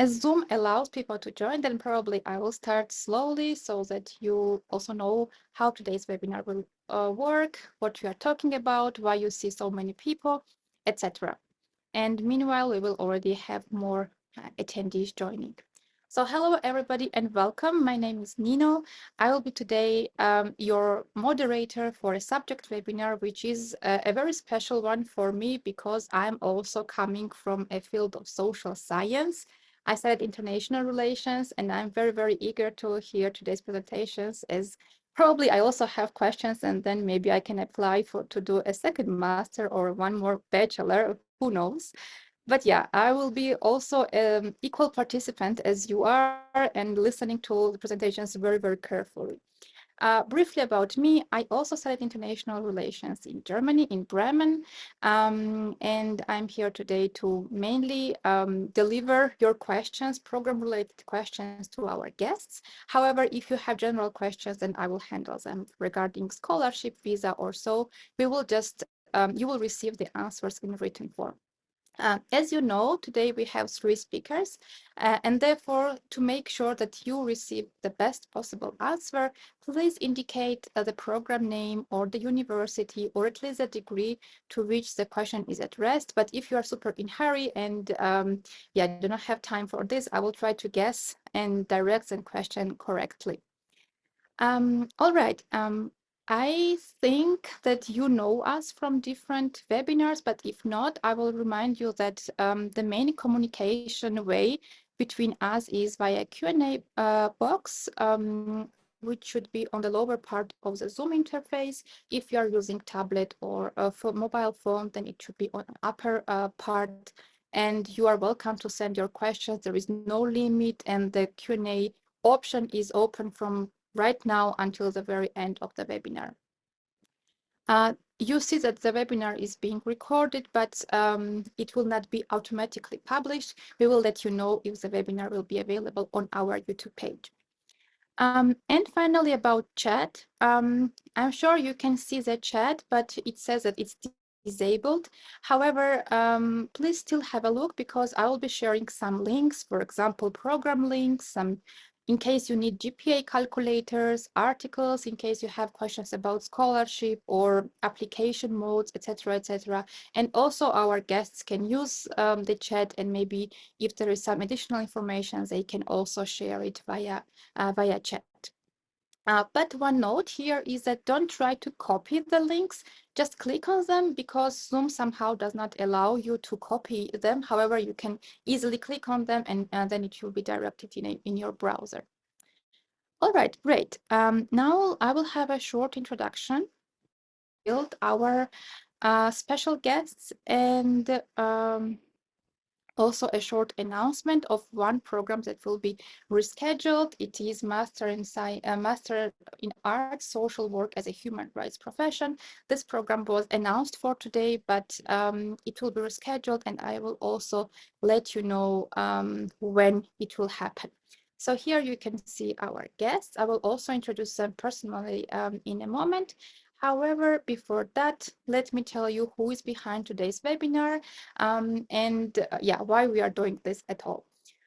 As Zoom allows people to join, then probably I will start slowly so that you also know how today's webinar will work, what we are talking about, why you see so many people, etc. And meanwhile, we will already have more attendees joining. So hello, everybody, and welcome. My name is Nino. I will be today your moderator for a subject webinar, which is a very special one for me because I'm also coming from a field of social science. I studied international relations, and I'm very, very eager to hear today's presentations, as probably I also have questions, and then maybe I can apply to do a second master or one more bachelor, who knows. But yeah, I will be also an equal participant as you are and listening to the presentations very, very carefully. Briefly about me, I also studied international relations in Germany, in Bremen, and I'm here today to mainly deliver your questions, program-related questions to our guests. However, if you have general questions, then I will handle them regarding scholarship, visa, or so. You will receive the answers in written form. As you know, today we have 3 speakers, and therefore, to make sure that you receive the best possible answer, please indicate the program name or the university or at least the degree to which the question is addressed. But if you are super in hurry and yeah, do not have time for this, I will try to guess and direct the question correctly. All right. I think that you know us from different webinars, but if not, I will remind you that the main communication way between us is via Q&A box, which should be on the lower part of the Zoom interface. If you are using tablet or for mobile phone, then it should be on the upper part. And you are welcome to send your questions. There is no limit, and the Q&A option is open from right now until the very end of the webinar. You see that the webinar is being recorded, but it will not be automatically published. We will let you know if the webinar will be available on our YouTube page. And finally, about chat, I'm sure you can see the chat, but it says that it's disabled. However, please still have a look because I will be sharing some links, for example, program links, in case you need GPA calculators, articles, in case you have questions about scholarship or application modes, etc., etc. And also our guests can use the chat, and maybe if there is some additional information, they can also share it via chat. But one note here is that don't try to copy the links, just click on them because Zoom somehow does not allow you to copy them. However, you can easily click on them and then it will be directed in your browser. All right, great. Now I will have a short introduction, build our special guests, and also a short announcement of one program that will be rescheduled. It is Master in Arts, Social Work as a Human Rights Profession. This program was announced for today, but it will be rescheduled, and I will also let you know when it will happen. So here you can see our guests. I will also introduce them personally in a moment. However, before that, let me tell you who is behind today's webinar and yeah, why we are doing this at all.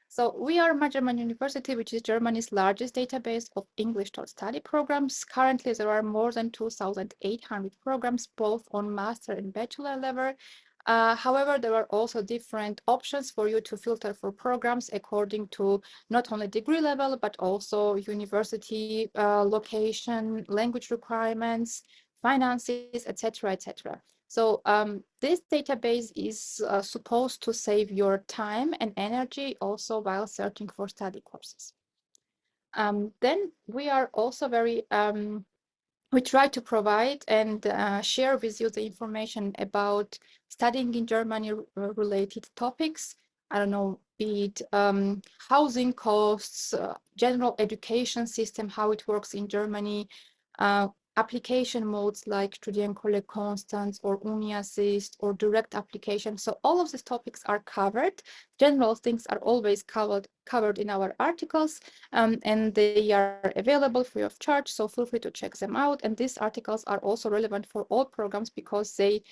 So we are German University, which is Germany's largest database of English taught study programs. Currently, there are more than 2,800 programs, both on master and bachelor level. However, there are also different options for you to filter for programs according to not only degree level, but also university location, language requirements, finances, etc., etc. So this database is supposed to save your time and energy also while searching for study courses. Then we are also we try to provide and share with you the information about studying in Germany related topics. I don't know, be it housing costs, general education system, how it works in Germany, application modes like Studienkolleg Constance or Uni Assist or direct application. So all of these topics are covered. General things are always covered covered in our articles, and they are available free of charge, so feel free to check them out. And these articles are also relevant for all programs because they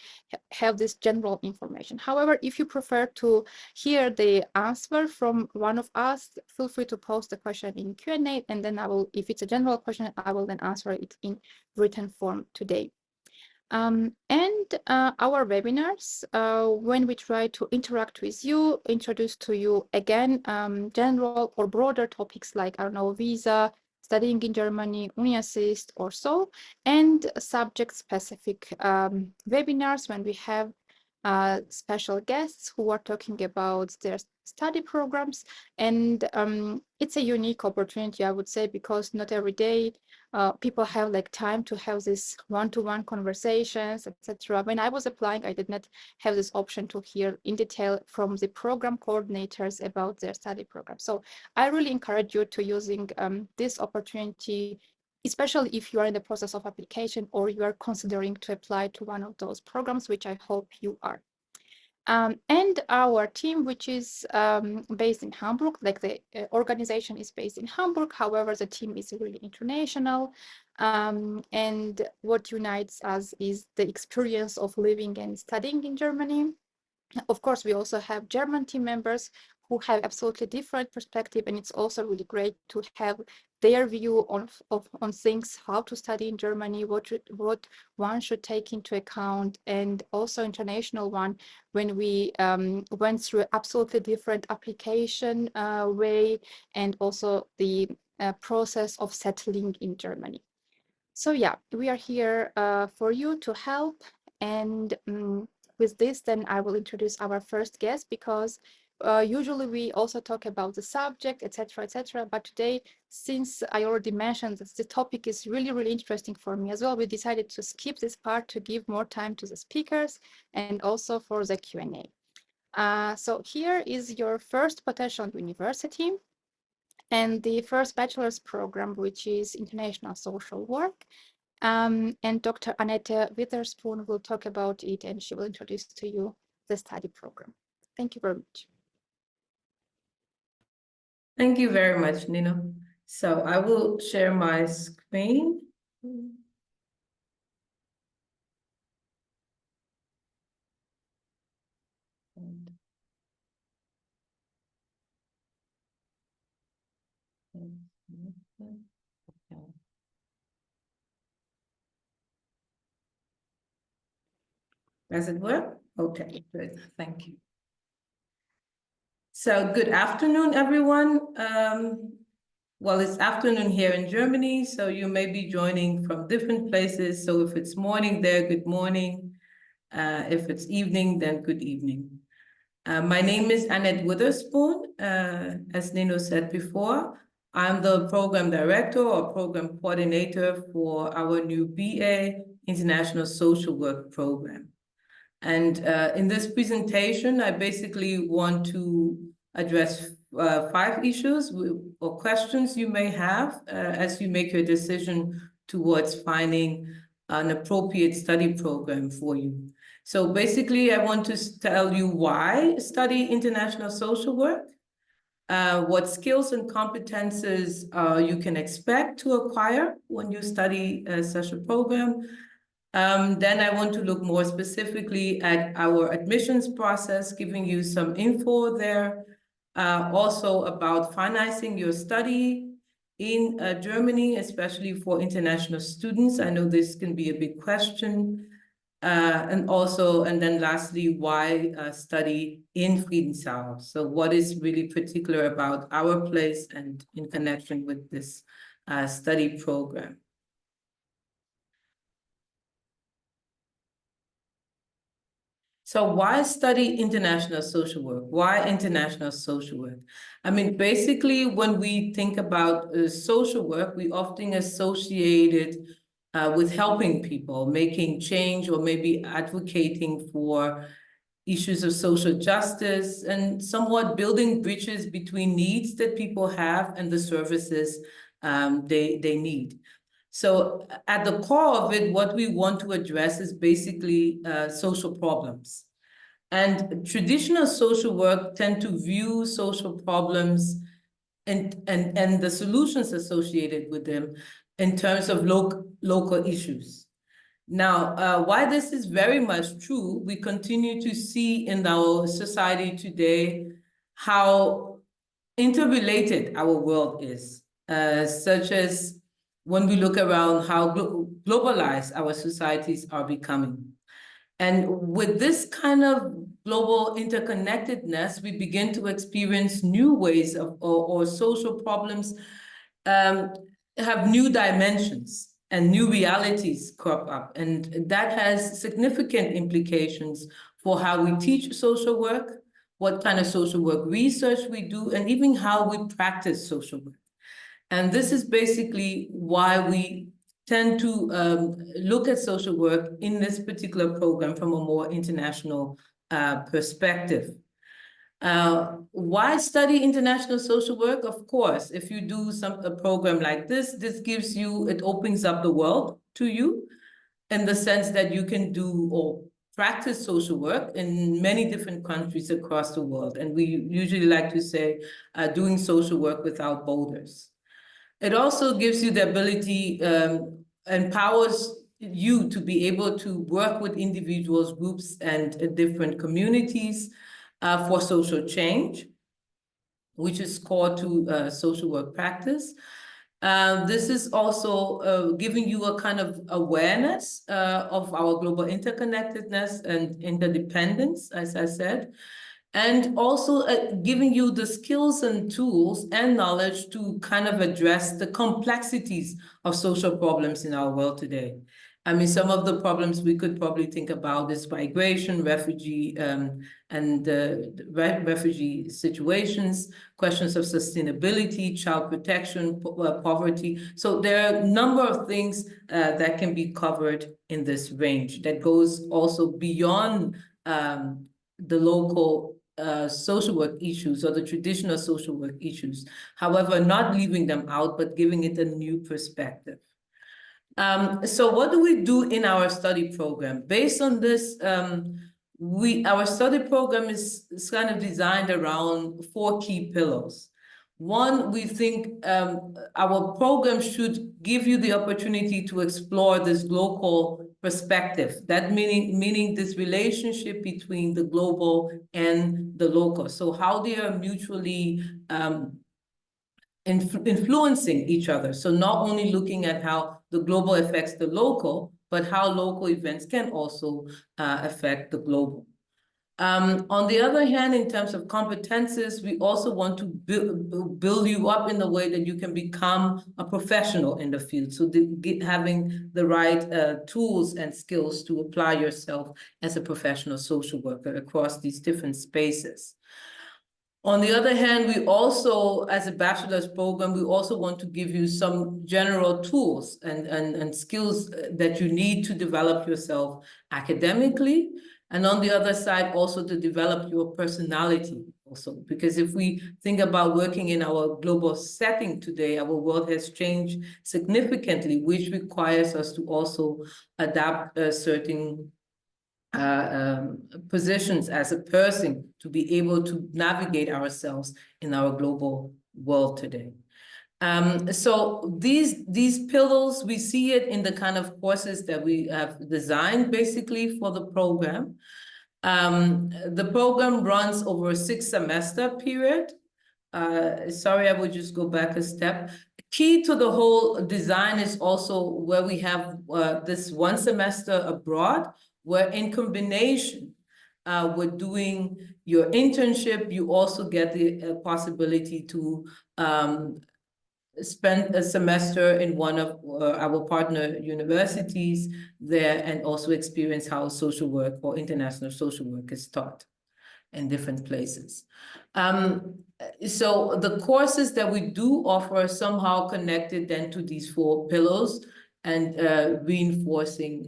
have this general information. However, if you prefer to hear the answer from one of us, feel free to post the question in Q&A, and then I will, if it's a general question, I will then answer it in written form today. And our webinars, when we try to interact with you, introduce to you again general or broader topics like, I don't know, visa, studying in Germany, UniAssist or so, and subject-specific webinars when we have special guests who are talking about their study programs. And it's a unique opportunity, I would say, because not every day people have like time to have these one-to-one conversations, etc. When I was applying, I did not have this option to hear in detail from the program coordinators about their study program. So I really encourage you to using this opportunity, especially if you are in the process of application or you are considering to apply to one of those programs, which I hope you are. And our team, which is based in Hamburg, like the organization is based in Hamburg. However, the team is really international. And what unites us is the experience of living and studying in Germany. Of course, we also have German team members who have absolutely different perspective, and it's also really great to have their view on things, how to study in Germany, what one should take into account, and also international one when we went through absolutely different application way, and also the process of settling in Germany. So yeah, we are here for you to help, and with this, then I will introduce our first guest, because usually we also talk about the subject, etc., etc. But today, since I already mentioned that the topic is really, really interesting for me as well, we decided to skip this part to give more time to the speakers and also for the Q&A. So here is your first potential university and the first bachelor's program, which is International Social Work. And Dr. Annette Witherspoon will talk about it, and she will introduce to you the study program. Thank you very much. Thank you very much, Nino. So I will share my screen. Does it work? Okay, good. Thank you. So good afternoon, everyone. Well, it's afternoon here in Germany, so you may be joining from different places. So if it's morning there, good morning. If it's evening, then good evening. My name is Annette Witherspoon. As Nino said before, I'm the program director or program coordinator for our new BA International Social Work program. And in this presentation, I basically want to address 5 issues or questions you may have as you make your decision towards finding an appropriate study program for you. So basically, I want to tell you why study international social work, what skills and competences you can expect to acquire when you study such a program. Then I want to look more specifically at our admissions process, giving you some info there. Also about financing your study in Germany, especially for international students. I know this can be a big question. And then lastly, why study in Friedensau? So what is really particular about our place and in connection with this study program? So why study international social work? Why international social work? I mean, basically, when we think about social work, we often associate it with helping people, making change, or maybe advocating for issues of social justice and somewhat building bridges between needs that people have and the services they need. So at the core of it, what we want to address is basically social problems. And traditional social work tend to view social problems and the solutions associated with them in terms of local issues. Now, why this is very much true, we continue to see in our society today how interrelated our world is, such as when we look around how globalized our societies are becoming. And with this kind of global interconnectedness, we begin to experience new ways of, or social problems have new dimensions and new realities crop up. And that has significant implications for how we teach social work, what kind of social work research we do, and even how we practice social work. And this is basically why we tend to look at social work in this particular program from a more international perspective. Why study international social work? Of course, if you do a program like this, gives you, it opens up the world to you in the sense that you can do or practice social work in many different countries across the world. And we usually like to say, doing social work without borders. It also gives you the ability, empowers you to be able to work with individuals, groups, and different communities for social change, which is core to social work practice. This is also giving you a kind of awareness of our global interconnectedness and interdependence, as I said, and also giving you the skills and tools and knowledge to kind of address the complexities of social problems in our world today. I mean, some of the problems we could probably think about is migration, refugee, and refugee situations, questions of sustainability, child protection, poverty. So there are a number of things that can be covered in this range that goes also beyond the local social work issues or the traditional social work issues. However, not leaving them out, but giving it a new perspective. So what do we do in our study program? Based on this, our study program is kind of designed around 4 key pillars. One, we think our program should give you the opportunity to explore this local perspective, that meaning this relationship between the global and the local. So how they are mutually influencing each other. So not only looking at how the global affects the local, but how local events can also affect the global. On the other hand, in terms of competences, we also want to build you up in the way that you can become a professional in the field. So having the right tools and skills to apply yourself as a professional social worker across these different spaces. On the other hand, we also, as a bachelor's program, we also want to give you some general tools and skills that you need to develop yourself academically. And on the other side, also to develop your personality also. Because if we think about working in our global setting today, our world has changed significantly, which requires us to also adapt certain positions as a person to be able to navigate ourselves in our global world today. So these pillars, we see it in the kind of courses that we have designed basically for the program. The program runs over a 6-semester period. Sorry, I would just go back a step. Key to the whole design is also where we have this 1 semester abroad, where in combination with doing your internship, you also get the possibility to spend a semester in one of our partner universities there and also experience how social work or international social work is taught in different places. So the courses that we do offer are somehow connected then to these 4 pillars and reinforcing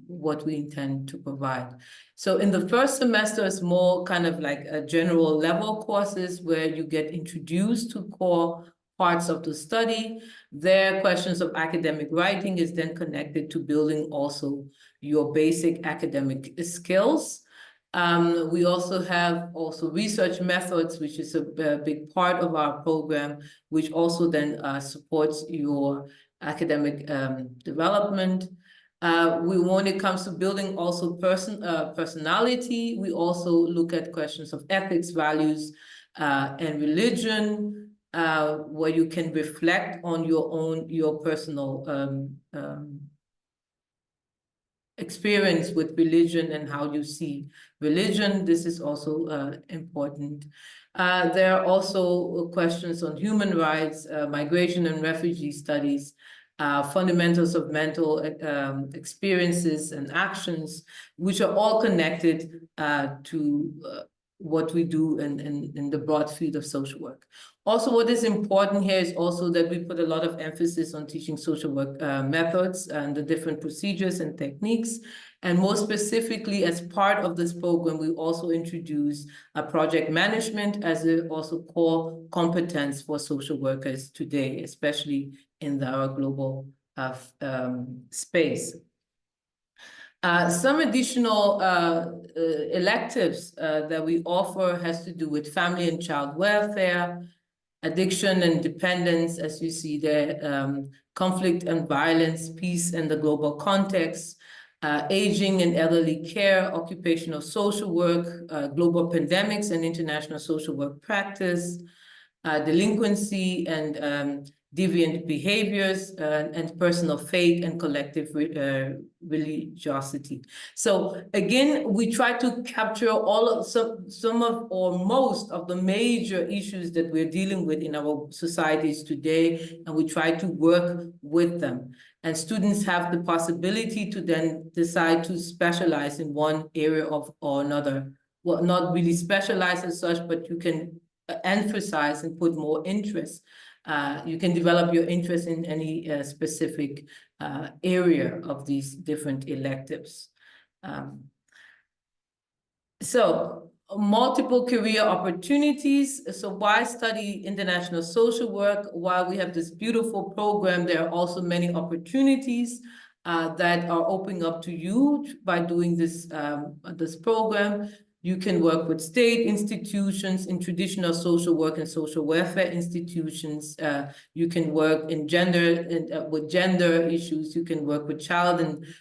what we intend to provide. So in the first semester, it's more kind of like a general level courses where you get introduced to core parts of the study. Their questions of academic writing is then connected to building also your basic academic skills. We also have research methods, which is a big part of our program, which also then supports your academic development. When it comes to building also personality, we also look at questions of ethics, values, and religion, where you can reflect on your personal experience with religion and how you see religion. This is also important. There are also questions on human rights, migration and refugee studies, fundamentals of mental experiences and actions, which are all connected to what we do in the broad field of social work. Also, what is important here is also that we put a lot of emphasis on teaching social work methods and the different procedures and techniques. And more specifically, as part of this program, we also introduce project management as a also core competence for social workers today, especially in our global space. Some additional electives that we offer has to do with family and child welfare, addiction and dependence, as you see there, conflict and violence, peace and the global context, aging and elderly care, occupational social work, global pandemics and international social work practice, delinquency and deviant behaviors, and personal faith and collective religiosity. So again, we try to capture some of or most of the major issues that we're dealing with in our societies today, and we try to work with them. And students have the possibility to then decide to specialize in one area or another. Well, not really specialize as such, but you can emphasize and put more interest. You can develop your interest in any specific area of these different electives. So multiple career opportunities. So why study international social work? While we have this beautiful program, there are also many opportunities that are opening up to you by doing this program. You can work with state institutions in traditional social work and social welfare institutions. You can work in with gender issues. You can work with child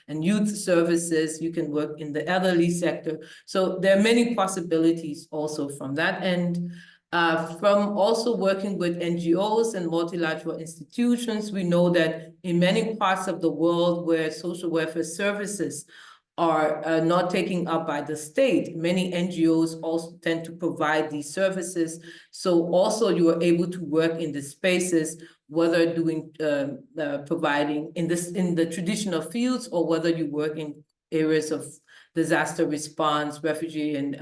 and youth services. You can work in the elderly sector. So there are many possibilities also from that end. From also working with NGOs and multilateral institutions, we know that in many parts of the world where social welfare services are not taken up by the state, many NGOs also tend to provide these services. So also you are able to work in the spaces, whether doing providing in the traditional fields, or whether you work in areas of disaster response, refugee and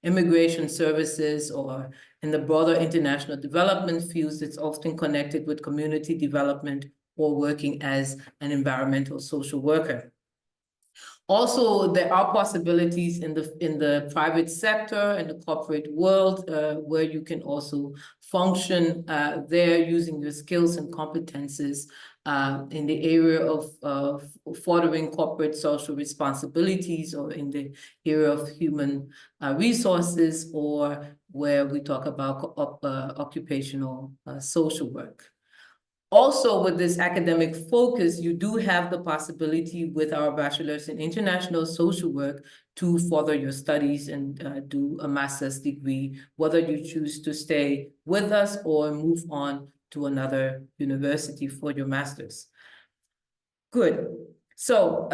immigration services, or in the broader international development fields. It's often connected with community development or working as an environmental social worker. Also, there are possibilities in the private sector and the corporate world where you can also function there using your skills and competences in the area of furthering corporate social responsibilities, or in the area of human resources, or where we talk about occupational social work. Also, with this academic focus, you do have the possibility with our bachelor's in international social work to further your studies and do a master's degree, whether you choose to stay with us or move on to another university for your master's. Good. So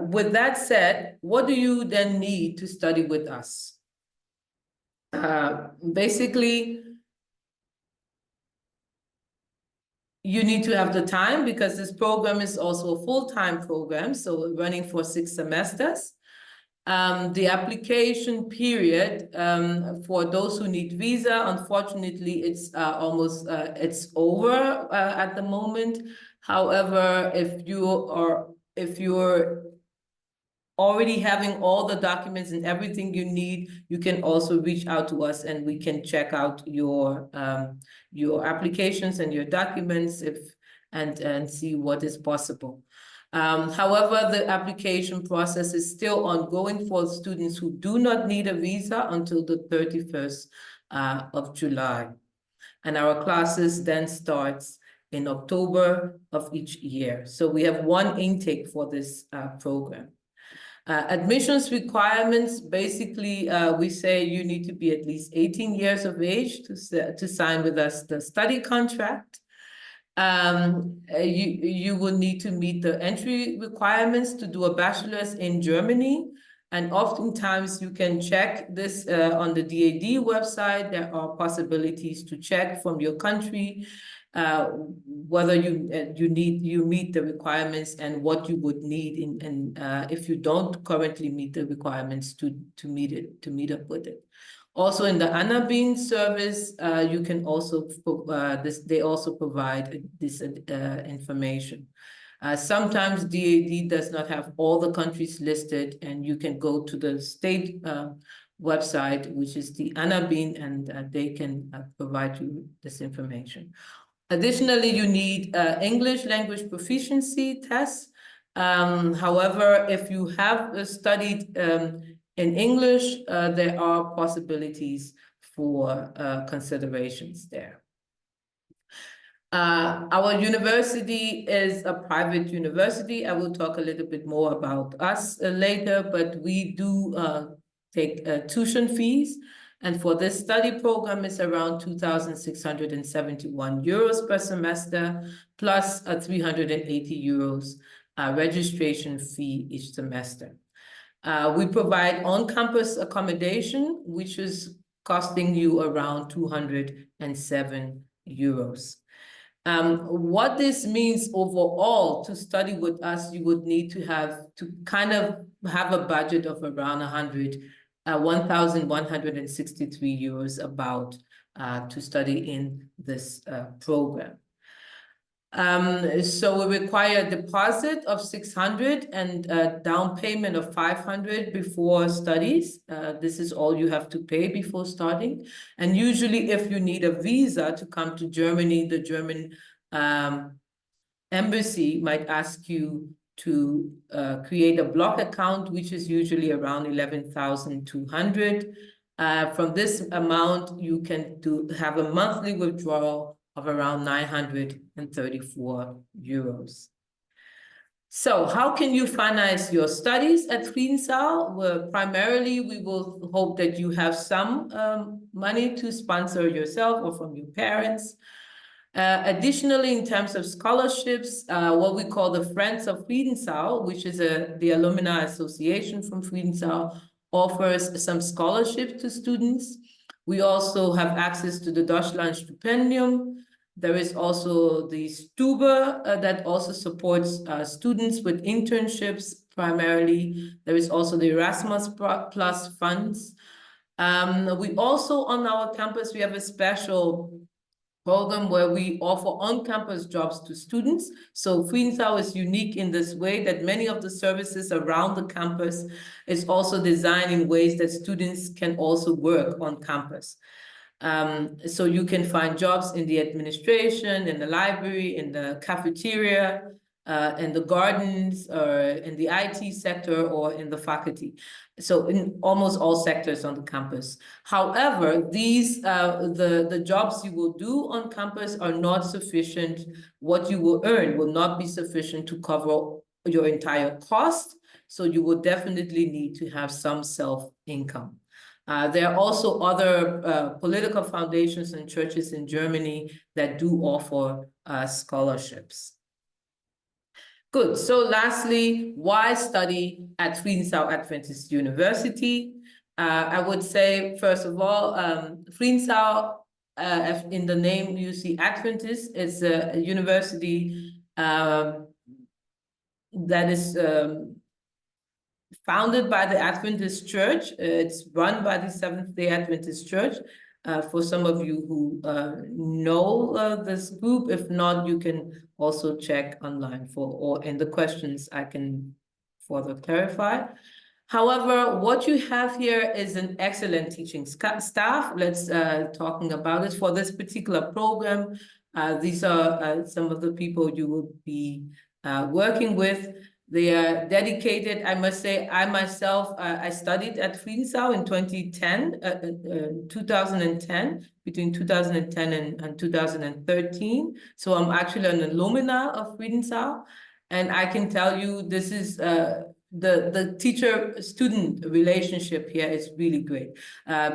with that said, what do you then need to study with us? Basically, you need to have the time, because this program is also a full-time program, so running for 6 semesters. The application period for those who need visa, unfortunately, it's almost it's over at the moment. However, if you're already having all the documents and everything you need, you can also reach out to us and we can check out your applications and your documents and see what is possible. However, the application process is still ongoing for students who do not need a visa until the 31st of July. And our classes then starts in October of each year. So we have one intake for this program. Admissions requirements, basically, we say you need to be at least 18 years of age to sign with us the study contract. You will need to meet the entry requirements to do a bachelor's in Germany. And oftentimes you can check this on the DAD website. There are possibilities to check from your country whether you meet the requirements and what you would need if you don't currently meet the requirements to meet up with it. Also in the 𝘈𝘕𝘓 service, you can also they also provide this information. Sometimes DAD does not have all the countries listed, and you can go to the state website, which is the 𝘈𝘕𝘓, and they can provide you this information. Additionally, you need English language proficiency tests. However, if you have studied in English, there are possibilities for considerations there. Our university is a private university. I will talk a little bit more about us later, but we do take tuition fees. And for this study program, it's around 2,671 euros per semester, plus a 380 euros registration fee each semester. We provide on-campus accommodation, which is costing you around 207 euros. What this means overall to study with us, you would need to have a budget of around 1,163 euros about to study in this program. So we require a deposit of 600 and a down payment of 500 before studies. This is all you have to pay before starting. And usually if you need a visa to come to Germany, the German embassy might ask you to create a block account, which is usually around 11,200. From this amount, you can have a monthly withdrawal of around 934 euros. So how can you finance your studies at 𝘱𝑒𝑛𝑠𝑎al? Well, primarily, we will hope that you have some money to sponsor yourself or from your parents. Additionally, in terms of scholarships, what we call the Friends of 𝘱𝑒𝑛𝑠𝑎al, which is the alumni association from 𝘱𝑒𝑛𝑠𝑎al, offers some scholarships to students. We also have access to the 𝘗𝘢𝘪𝘥 There is also the 𝘗𝑢𝑏 that also supports students with internships primarily. There is also the Erasmus Plus funds. We also, on our campus, we have a special program where we offer on-campus jobs to students. So 𝘱𝑒𝑛𝑠𝑎al is unique in this way that many of the services around the campus is also designed in ways that students can also work on campus. So you can find jobs in the administration, in the library, in the cafeteria, in the gardens, or in the IT sector, or in the faculty. So in almost all sectors on the campus. However, the jobs you will do on campus are not sufficient. What you will earn will not be sufficient to cover your entire cost. So you will definitely need to have some self-income. There are also other political foundations and churches in Germany that do offer scholarships. Good. So lastly, why study at 𝘱𝑒𝑛𝑠𝑎l Adventist University? I would say, first of all, 𝘱𝑒𝑛𝑠𝑎l, in the name you see Adventist, is a university that is founded by the Adventist Church. It's run by the Seventh-day Adventist Church. For some of you who know this group, if not, you can also check online or in the questions I can further clarify. However, what you have here is an excellent teaching staff. Let's talking about it for this particular program. These are some of the people you will be working with. They are dedicated. I must say, I myself, I studied at Friedensau in 2010, between 2010 and 2013. So I'm actually an alumna of Friedensau. And I can tell you, this is the teacher-student relationship here is really great.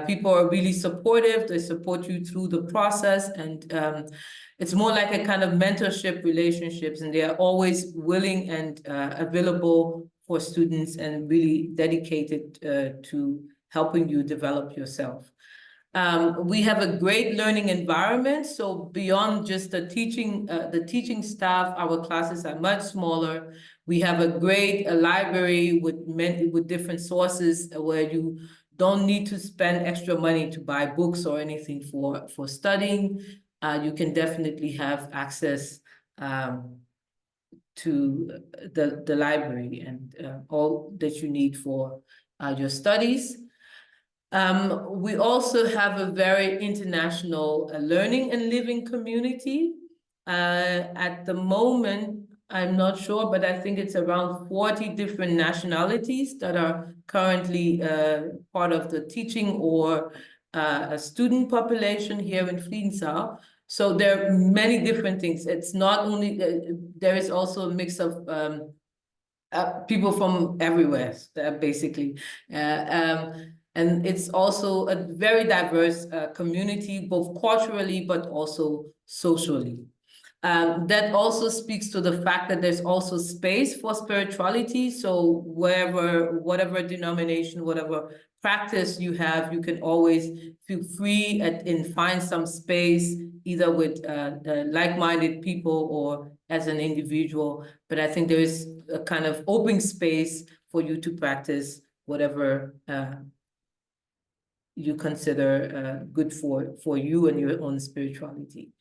People are really supportive. They support you through the process, and it's more like a kind of mentorship relationships, and they are always willing and available for students and really dedicated to helping you develop yourself. We have a great learning environment. So beyond just the teaching staff, our classes are much smaller. We have a great library with different sources where you don't need to spend extra money to buy books or anything for studying. You can definitely have access to the library and all that you need for your studies. We also have a very international learning and living community. At the moment, I'm not sure, but I think it's around 40 different nationalities that are currently part of the teaching or a student population here in Friedensau. So there are many different things. It's not only, there is also a mix of people from everywhere, basically. And it's also a very diverse community, both culturally, but also socially. That also speaks to the fact that there's also space for spirituality. So whatever denomination, whatever practice you have, you can always feel free and find some space, either with like-minded people or as an individual. But I think there is a kind of open space for you to practice whatever you consider good for you and your own spirituality.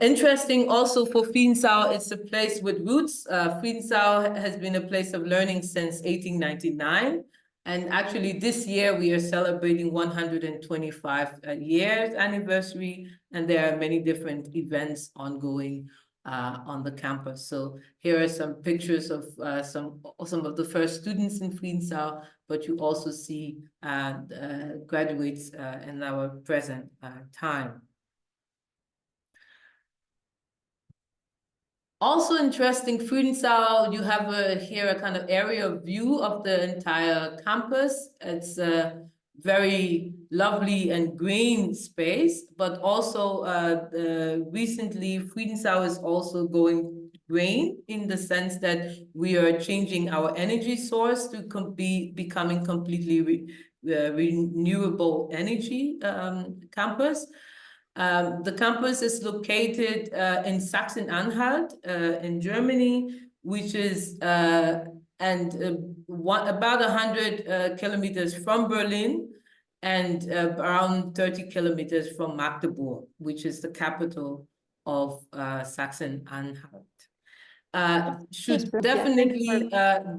Interesting also for Friedensau, it's a place with roots. Friedensau has been a place of learning since 1899. And actually this year we are celebrating 125 years anniversary, and there are many different events ongoing on the campus. So here are some pictures of some of the first students in Friedensau, but you also see graduates in our present time. Also interesting, Friedensau, you have here a kind of aerial view of the entire campus. It's a very lovely and green space, but also recently Friedensau is also going green in the sense that we are changing our energy source to be becoming completely renewable energy campus. The campus is located in Sachsen-Anhalt in Germany, which is about 100 kilometers from Berlin and around 30 kilometers from Magdeburg, which is the capital of Sachsen-Anhalt. Should definitely,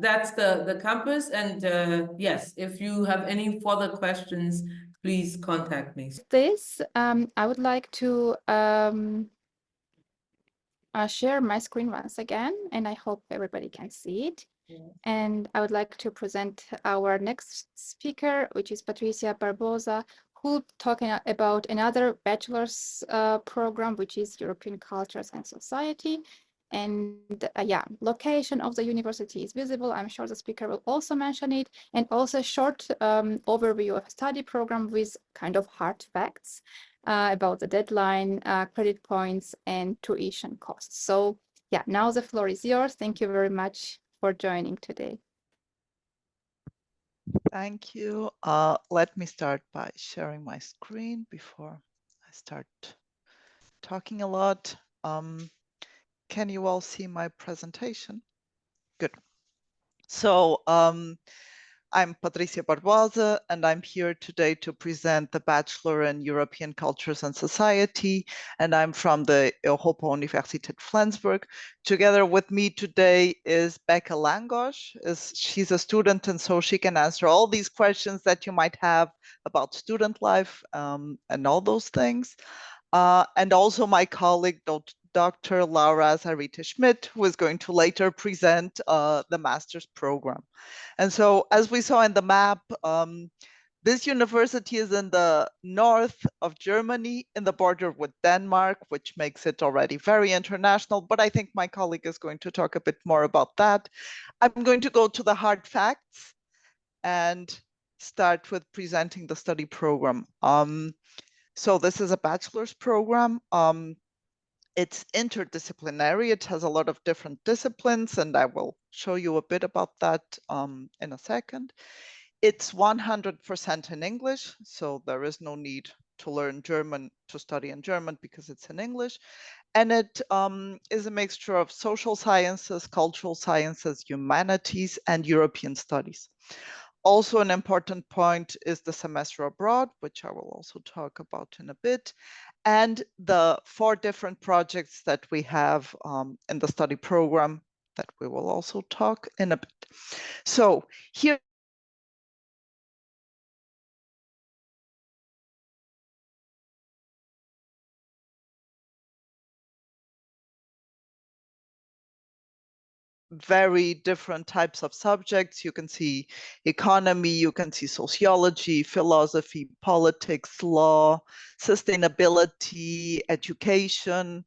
that's the campus. And yes, if you have any further questions, please contact me. This, I would like to share my screen once again, and I hope everybody can see it. Yeah. And I would like to present our next speaker, which is Patricia Barbosa, who will be talking about another bachelor's program, which is European Cultures and Society. And yeah, location of the university is visible. I'm sure the speaker will also mention it, and also a short overview of study program with kind of hard facts about the deadline, credit points, and tuition costs. So yeah, now the floor is yours. Thank you very much for joining today. Thank you. Let me start by sharing my screen before I start talking a lot. Can you all see my presentation? Good. So I'm Patricia Barbosa, and I'm here today to present the Bachelor in European Cultures and Society, and I'm from the Europa-Universität Flensburg. Together with me today is 𝘱𝘢𝘕𝘓𝑔𝘔. She's a student, and so she can answer all these questions that you might have about student life and all those things. And also my colleague, Dr. Laura Zarita-Schmidt, who is going to later present the master's program. And so, as we saw in the map, this university is in the north of Germany, in the border with Denmark, which makes it already very international. But I think my colleague is going to talk a bit more about that. I'm going to go to the hard facts and start with presenting the study program. So this is a bachelor's program. It's interdisciplinary. It has a lot of different disciplines, and I will show you a bit about that in a second. It's 100% in English, so there is no need to learn German to study in German because it's in English. And it is a mixture of social sciences, cultural sciences, humanities, and European studies. Also, an important point is the semester abroad, which I will also talk about in a bit, and the 4 different projects that we have in the study program that we will also talk in a bit. So here very different types of subjects. You can see economy, you can see sociology, philosophy, politics, law, sustainability, education,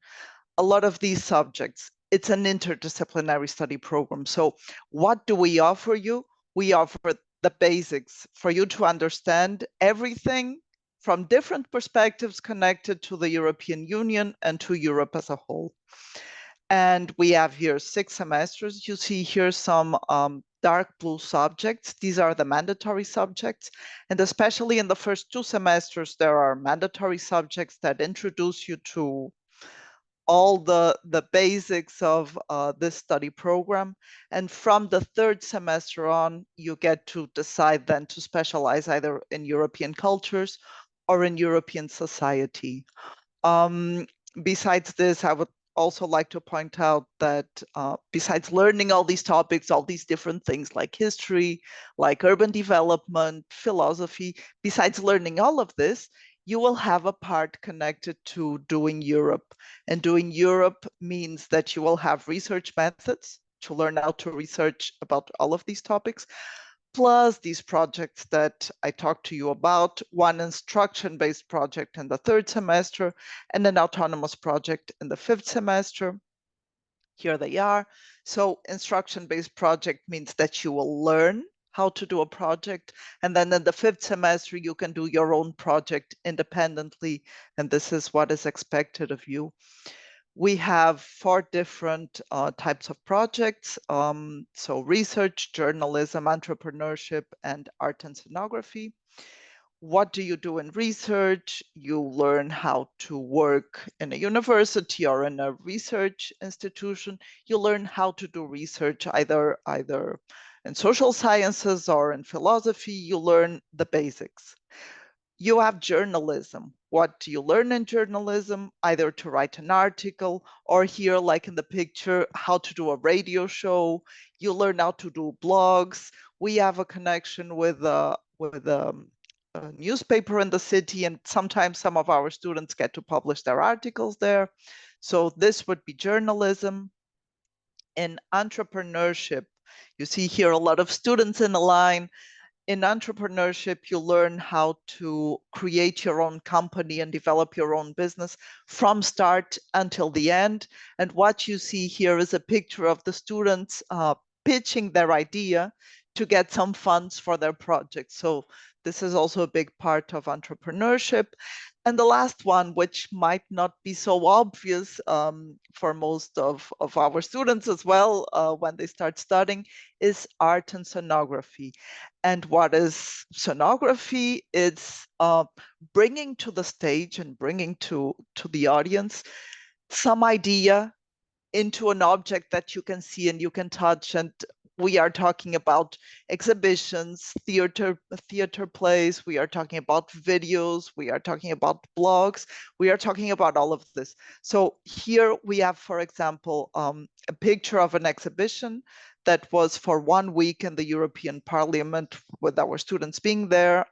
a lot of these subjects. It's an interdisciplinary study program. So what do we offer you? We offer the basics for you to understand everything from different perspectives connected to the European Union and to Europe as a whole. And we have here 6 semesters. You see here some dark blue subjects. These are the mandatory subjects. And especially in the first 2 semesters, there are mandatory subjects that introduce you to all the basics of this study program. And from the 3rd semester on, you get to decide then to specialize either in European cultures or in European society. Besides this, I would also like to point out that besides learning all these topics, all these different things like history, like urban development, philosophy, besides learning all of this, you will have a part connected to doing Europe. And doing Europe means that you will have research methods to learn how to research about all of these topics, plus these projects that I talked to you about, one instruction-based project in the 3rd semester and an autonomous project in the 5th semester. Here they are. So instruction-based project means that you will learn how to do a project. And then in the 5th semester, you can do your own project independently. And this is what is expected of you. We have 4 different types of projects. So research, journalism, entrepreneurship, and art and scenography. What do you do in research? You learn how to work in a university or in a research institution. You learn how to do research either in social sciences or in philosophy. You learn the basics. You have journalism. What do you learn in journalism? Either to write an article, or here, like in the picture, how to do a radio show. You learn how to do blogs. We have a connection with a newspaper in the city, and sometimes some of our students get to publish their articles there. So this would be journalism. In entrepreneurship, you see here a lot of students in a line. In entrepreneurship, you learn how to create your own company and develop your own business from start until the end. And what you see here is a picture of the students pitching their idea to get some funds for their project. So this is also a big part of entrepreneurship. And the last one, which might not be so obvious for most of our students as well when they start studying, is art and scenography. And what is scenography? It's bringing to the stage and bringing to the audience some idea into an object that you can see and you can touch. And we are talking about exhibitions, theater plays, we are talking about videos, we are talking about blogs, we are talking about all of this. So here we have, for example, a picture of an exhibition that was for 1 week in the European Parliament with our students being there,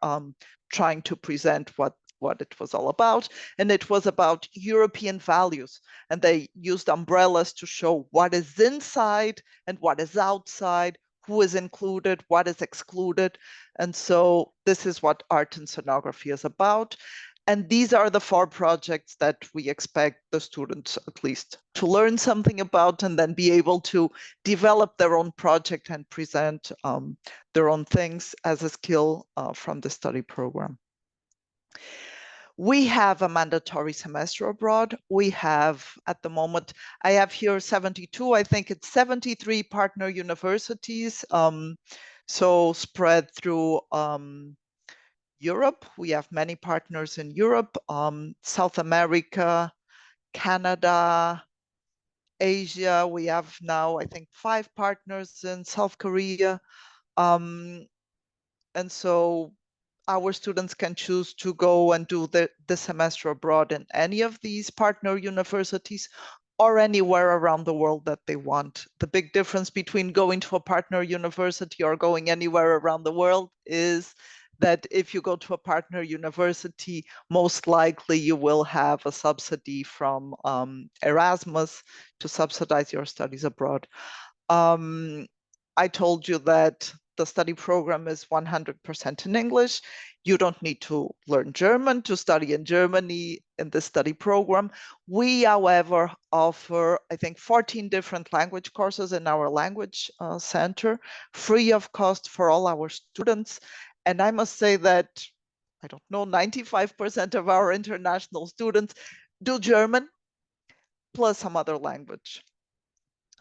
trying to present what what it was all about. And it was about European values. And they used umbrellas to show what is inside and what is outside, who is included, what is excluded. And so this is what art and sonography is about. And these are the 4 projects that we expect the students at least to learn something about and then be able to develop their own project and present their own things as a skill from the study program. We have a mandatory semester abroad. We have, at the moment, I have here 72, I think it's 73 partner universities, so spread through Europe. We have many partners in Europe, South America, Canada, Asia. We have now, I think, 5 partners in South Korea. And so our students can choose to go and do the semester abroad in any of these partner universities or anywhere around the world that they want. The big difference between going to a partner university or going anywhere around the world is that if you go to a partner university, most likely you will have a subsidy from Erasmus to subsidize your studies abroad. I told you that the study program is 100% in English. You don't need to learn German to study in Germany in the study program. We, however, offer, I think, 14 different language courses in our language center, free of cost for all our students. And I must say that, I don't know, 95% of our international students do German plus some other language.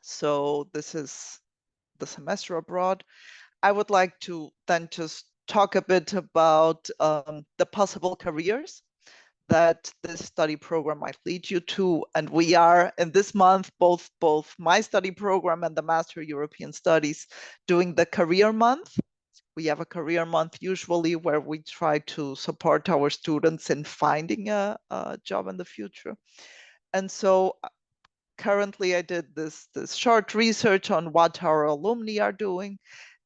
So this is the semester abroad. I would like to then just talk a bit about the possible careers that this study program might lead you to. And we are in this month, both my study program and the Master European Studies, doing the career month. We have a career month usually where we try to support our students in finding a job in the future. And so currently I did this short research on what our alumni are doing,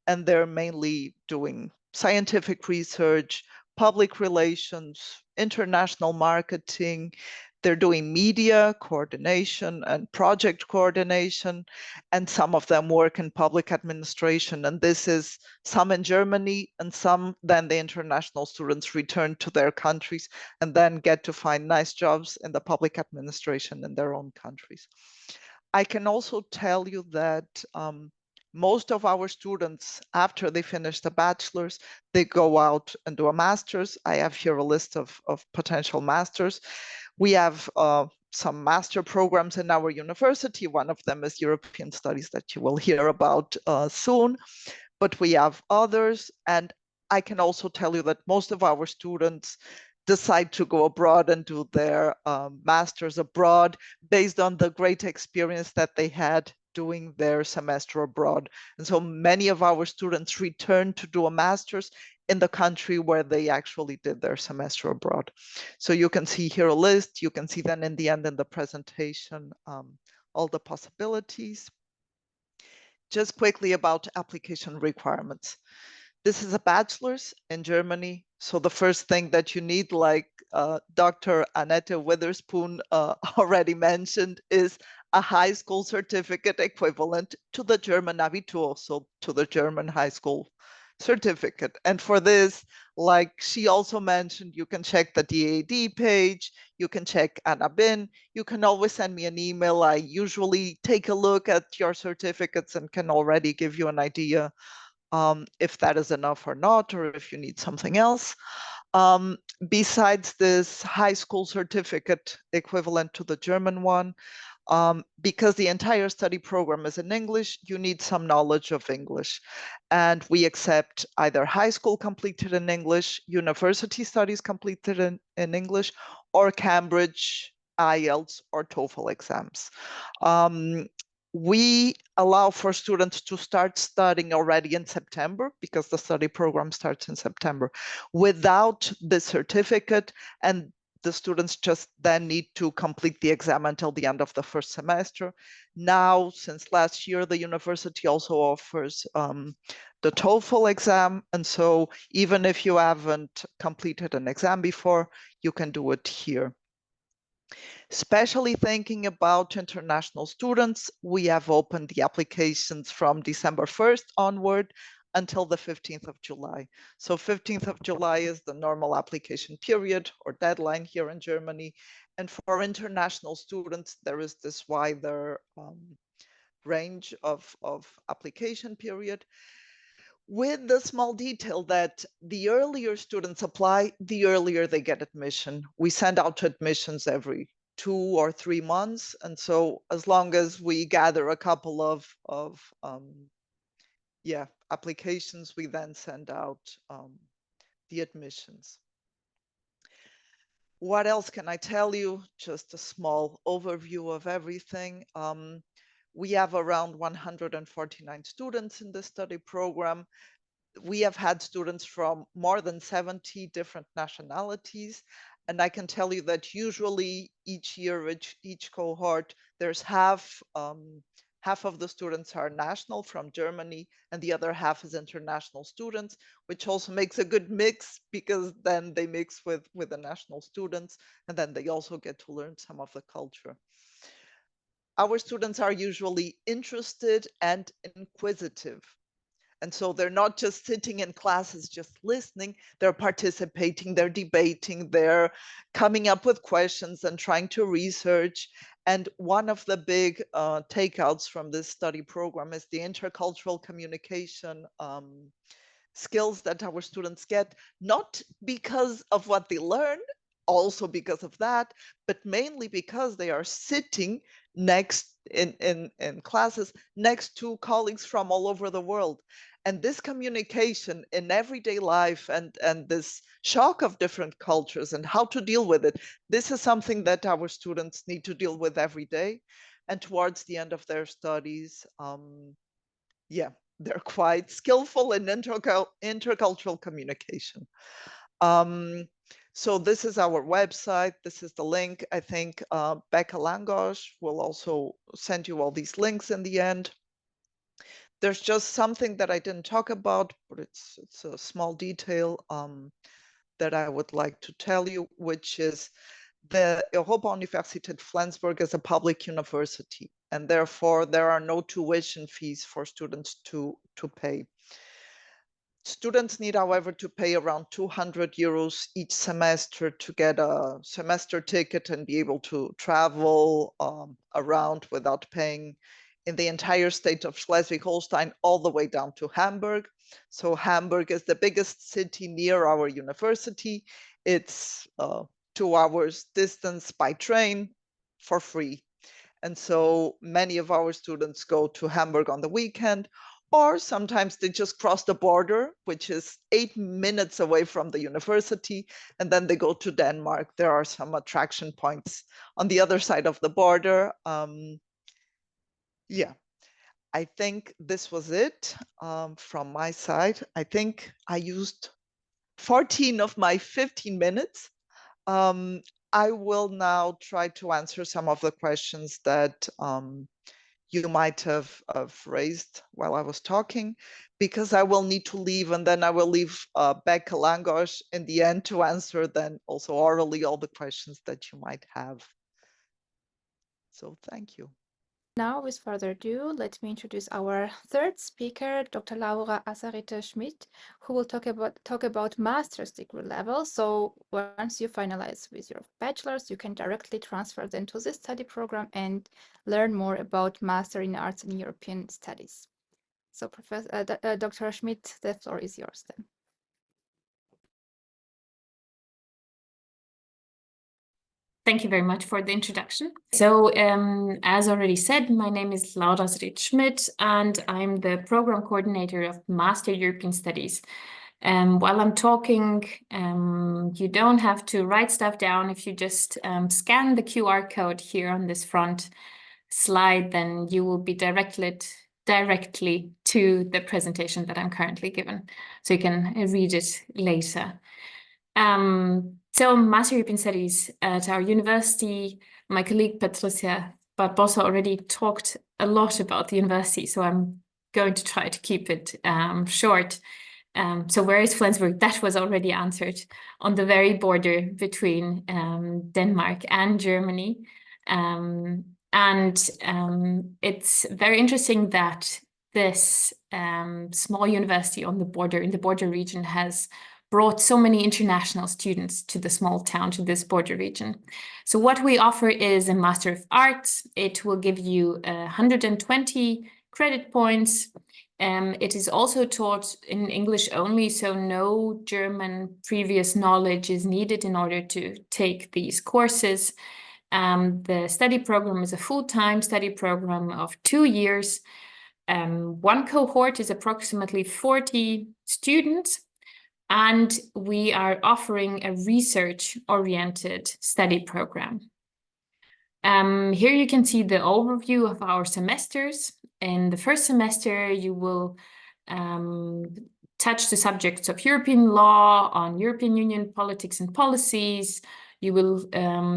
and they're mainly doing scientific research, public relations, international marketing. They're doing media coordination and project coordination, and some of them work in public administration. And this is some in Germany, and some then the international students return to their countries and then get to find nice jobs in the public administration in their own countries. I can also tell you that most of our students, after they finish the bachelor's, they go out and do a master's. I have here a list of potential masters. We have some master programs in our university. One of them is European Studies that you will hear about soon, but we have others. And I can also tell you that most of our students decide to go abroad and do their masters abroad based on the great experience that they had doing their semester abroad. And so many of our students return to do a master's in the country where they actually did their semester abroad. So you can see here a list. You can see then in the end in the presentation all the possibilities. Just quickly about application requirements. This is a bachelor's in Germany. So the first thing that you need, like Dr. Annette Witherspoon already mentioned, is a high school certificate equivalent to the German Abitur, so to the German high school certificate. And for this, like she also mentioned, you can check the DAD page, you can check Anna Bin, you can always send me an email. I usually take a look at your certificates and can already give you an idea if that is enough or not, or if you need something else. Besides this high school certificate equivalent to the German one, because the entire study program is in English, you need some knowledge of English. And we accept either high school completed in English, university studies completed in English, or Cambridge, IELTS, or TOEFL exams. We allow for students to start studying already in September because the study program starts in September without the certificate. And the students just then need to complete the exam until the end of the first semester. Now, since last year, the university also offers the TOEFL exam. And so even if you haven't completed an exam before, you can do it here. Especially thinking about international students, we have opened the applications from December 1st onward until the 15th of July. So 15th of July is the normal application period or deadline here in Germany. And for international students, there is this wider range of application period, with the small detail that the earlier students apply, the earlier they get admission. We send out admissions every 2 or 3 months. And so as long as we gather a couple of applications, we then send out the admissions. What else can I tell you? Just a small overview of everything. We have around 149 students in the study program. We have had students from more than 70 different nationalities. And I can tell you that usually each year, each cohort, there's half of the students are national from Germany, and the other half is international students, which also makes a good mix, because then they mix with the national students, and then they also get to learn some of the culture. Our students are usually interested and inquisitive. And so they're not just sitting in classes, just listening, they're participating, they're debating, they're coming up with questions and trying to research. And one of the big takeouts from this study program is the intercultural communication skills that our students get, not because of what they learn, also because of that, but mainly because they are sitting next in classes next to colleagues from all over the world. And this communication in everyday life and this shock of different cultures and how to deal with it, this is something that our students need to deal with every day. And towards the end of their studies, they're quite skillful in intercultural communication. So this is our website. This is the link. I think 𝘱𝘱𝘕𝘁 will also send you all these links in the end. There's just something that I didn't talk about, but it's a small detail that I would like to tell you, which is the Europa-Universität Flensburg is a public university, and therefore there are no tuition fees for students to pay. Students need, however, to pay around 200 euros each semester to get a semester ticket and be able to travel around without paying in the entire state of Schleswig-Holstein, all the way down to Hamburg. So Hamburg is the biggest city near our university. It's 2 hours distance by train for free. And so many of our students go to Hamburg on the weekend, or sometimes they just cross the border, which is 8 minutes away from the university, and then they go to Denmark. There are some attraction points on the other side of the border. I think this was it from my side. I think I used 14 of my 15 minutes. I will now try to answer some of the questions that you might have raised while I was talking, because I will need to leave, and then I will leave 𝘱𝘱𝘕𝘁 in the end to answer then also orally all the questions that you might have. So thank you. Now, with further ado, let me introduce our third speaker, Dr. Laura Azarita-Schmidt, who will talk about master's degree level. So once you finalize with your bachelor's, you can directly transfer then to this study program and learn more about Master in Arts and European Studies. So Dr. Schmidt, the floor is yours then. Thank you very much for the introduction. So as already said, my name is Laura Azarita-Schmidt, and I'm the program coordinator of Master European Studies. While I'm talking, you don't have to write stuff down. If you just scan the QR code here on this front slide, then you will be directly to the presentation that I'm currently given, so you can read it later. So Master European Studies at our university, my colleague Patricia Barbosa already talked a lot about the university, so I'm going to try to keep it short. So where is Flensburg? That was already answered, on the very border between Denmark and Germany. It's very interesting that this small university on the border, in the border region, has brought so many international students to the small town, to this border region. So what we offer is a Master of Arts. It will give you 120 credit points. It is also taught in English only, so no German previous knowledge is needed in order to take these courses. The study program is a full-time study program of 2 years. One cohort is approximately 40 students, and we are offering a research-oriented study program. Here you can see the overview of our semesters. In the first semester, you will touch the subjects of European law, on European Union politics and policies. You will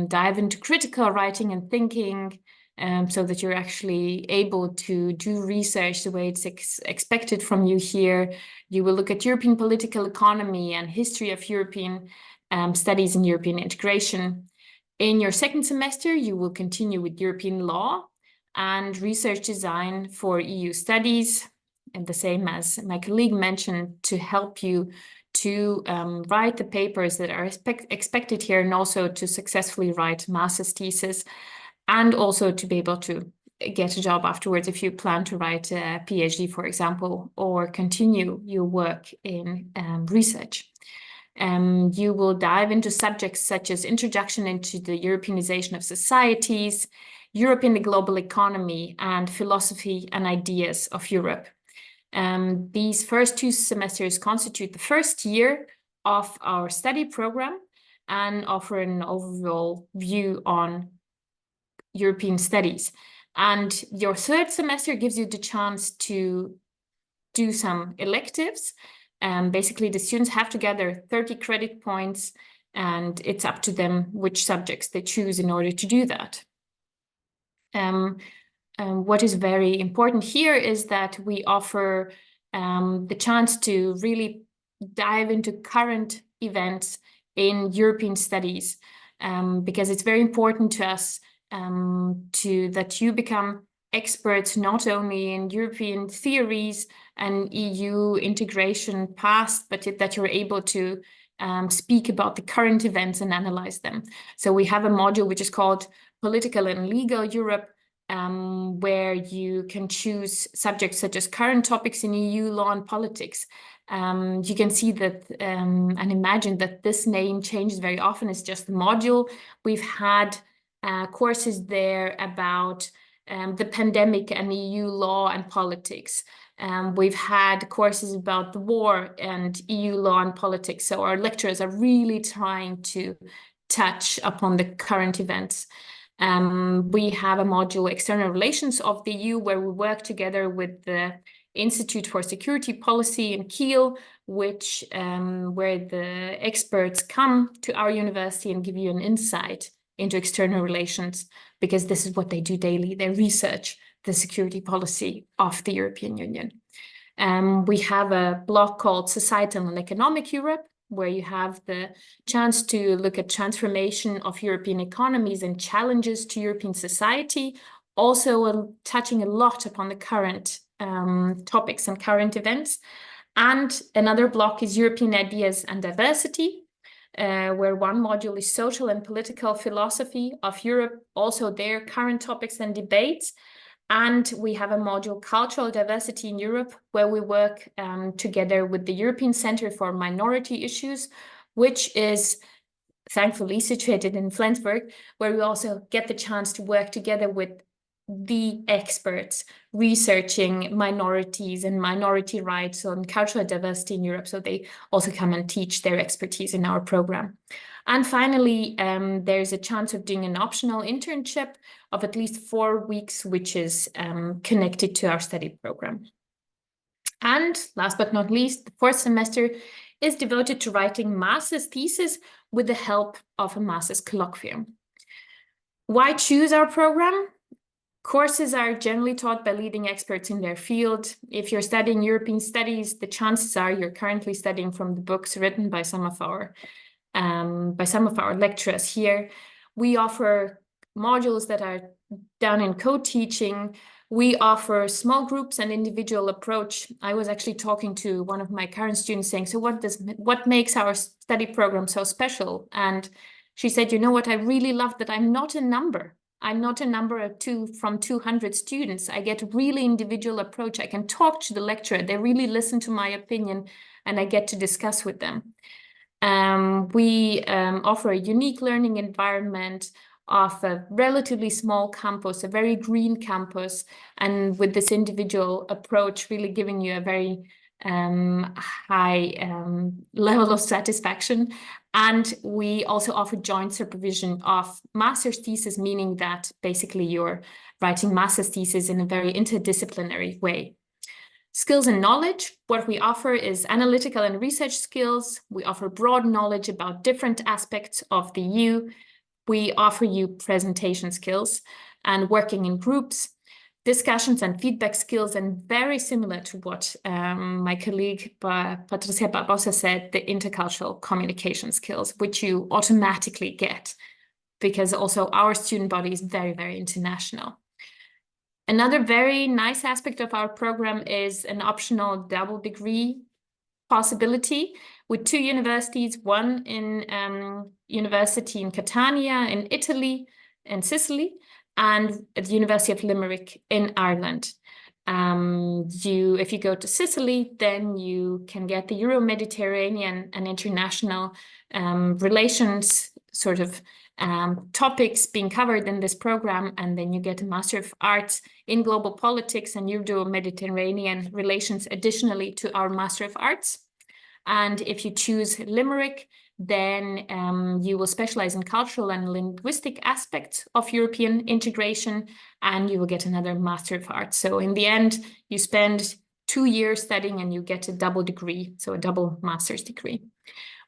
dive into critical writing and thinking, so that you're actually able to do research the way it's expected from you here. You will look at European political economy and history of European studies and European integration. In your second semester, you will continue with European law and research design for EU studies, and the same as my colleague mentioned, to help you to write the papers that are expected here, and also to successfully write master's thesis, and also to be able to get a job afterwards if you plan to write a PhD, for example, or continue your work in research. You will dive into subjects such as introduction into the Europeanization of societies, European global economy, and philosophy and ideas of Europe. These first 2 semesters constitute the first year of our study program and offer an overall view on European studies. And your third semester gives you the chance to do some electives. Basically, the students have to gather 30 credit points, and it's up to them which subjects they choose in order to do that. What is very important here is that we offer the chance to really dive into current events in European studies, because it's very important to us that you become experts not only in European theories and EU integration past, but that you're able to speak about the current events and analyze them. So we have a module which is called Political and Legal Europe, where you can choose subjects such as current topics in EU law and politics. You can see that and imagine that this name changes very often. It's just the module. We've had courses there about the pandemic and EU law and politics. We've had courses about the war and EU law and politics. So our lecturers are really trying to touch upon the current events. We have a module, External Relations of the EU, where we work together with the Institute for Security Policy in Kiel, where the experts come to our university and give you an insight into external relations, because this is what they do daily. They research the security policy of the European Union. We have a block called Societal and Economic Europe, where you have the chance to look at transformation of European economies and challenges to European society, also touching a lot upon the current topics and current events. And another block is European Ideas and Diversity, where one module is Social and Political Philosophy of Europe, also their current topics and debates. And we have a module, Cultural Diversity in Europe, where we work together with the European Center for Minority Issues, which is thankfully situated in Flensburg, where we also get the chance to work together with the experts researching minorities and minority rights on cultural diversity in Europe. So they also come and teach their expertise in our program. And finally, there's a chance of doing an optional internship of at least 4 weeks, which is connected to our study program. And last but not least, the fourth semester is devoted to writing master's thesis with the help of a master's colloquium. Why choose our program? Courses are generally taught by leading experts in their field. If you're studying European studies, the chances are you're currently studying from the books written by some of our lecturers here. We offer modules that are done in co-teaching. We offer small groups and individual approach. I was actually talking to one of my current students saying, so what makes our study program so special? And she said, you know what, I really love that I'm not a number. I'm not a number of from 200 students. I get really individual approach. I can talk to the lecturer. They really listen to my opinion and I get to discuss with them. We offer a unique learning environment of a relatively small campus, a very green campus, and with this individual approach really giving you a very high level of satisfaction. And we also offer joint supervision of master's thesis, meaning that basically you're writing master's thesis in a very interdisciplinary way. Skills and knowledge, what we offer is analytical and research skills. We offer broad knowledge about different aspects of the EU. We offer you presentation skills and working in groups, discussions and feedback skills, and very similar to what my colleague Patricia Barbosa said, the intercultural communication skills, which you automatically get because also our student body is very, very international. Another very nice aspect of our program is an optional double degree possibility with 2 universities, one in university in Catania in Italy and Sicily, and at the University of Limerick in Ireland. If you go to Sicily, then you can get the Euro-Mediterranean and international relations sort of topics being covered in this program, and then you get a Master of Arts in Global Politics and Euro-Mediterranean Relations additionally to our Master of Arts. And if you choose Limerick, then you will specialize in cultural and linguistic aspects of European integration, and you will get another Master of Arts. So in the end, you spend 2 years studying and you get a double degree, so a double master's degree.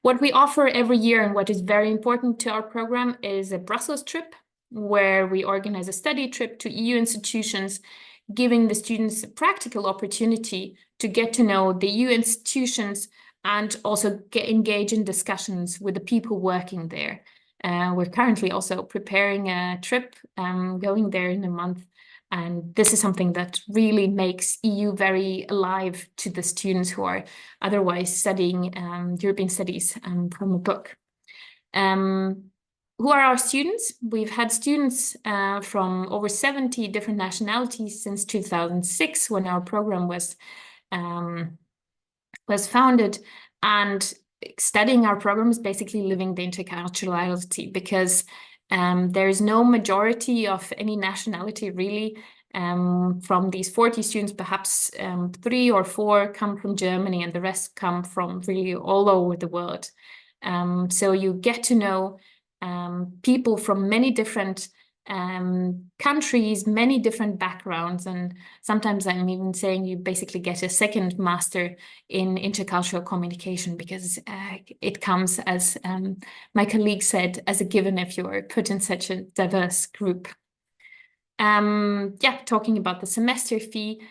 What we offer every year and what is very important to our program is a Brussels trip, where we organize a study trip to EU institutions, giving the students a practical opportunity to get to know the EU institutions and also engage in discussions with the people working there. We're currently also preparing a trip, going there in a month. And this is something that really makes EU very alive to the students who are otherwise studying European studies from a book. Who are our students? We've had students from over 70 different nationalities since 2006, when our program was founded. And studying our program is basically living the interculturality, because there is no majority of any nationality really. From these 40 students, perhaps 3 or 4 come from Germany and the rest come from really all over the world. So you get to know people from many different countries, many different backgrounds, and sometimes I'm even saying you basically get a second master in intercultural communication, because it comes, as my colleague said, as a given if you're put in such a diverse group. Talking about the semester fee,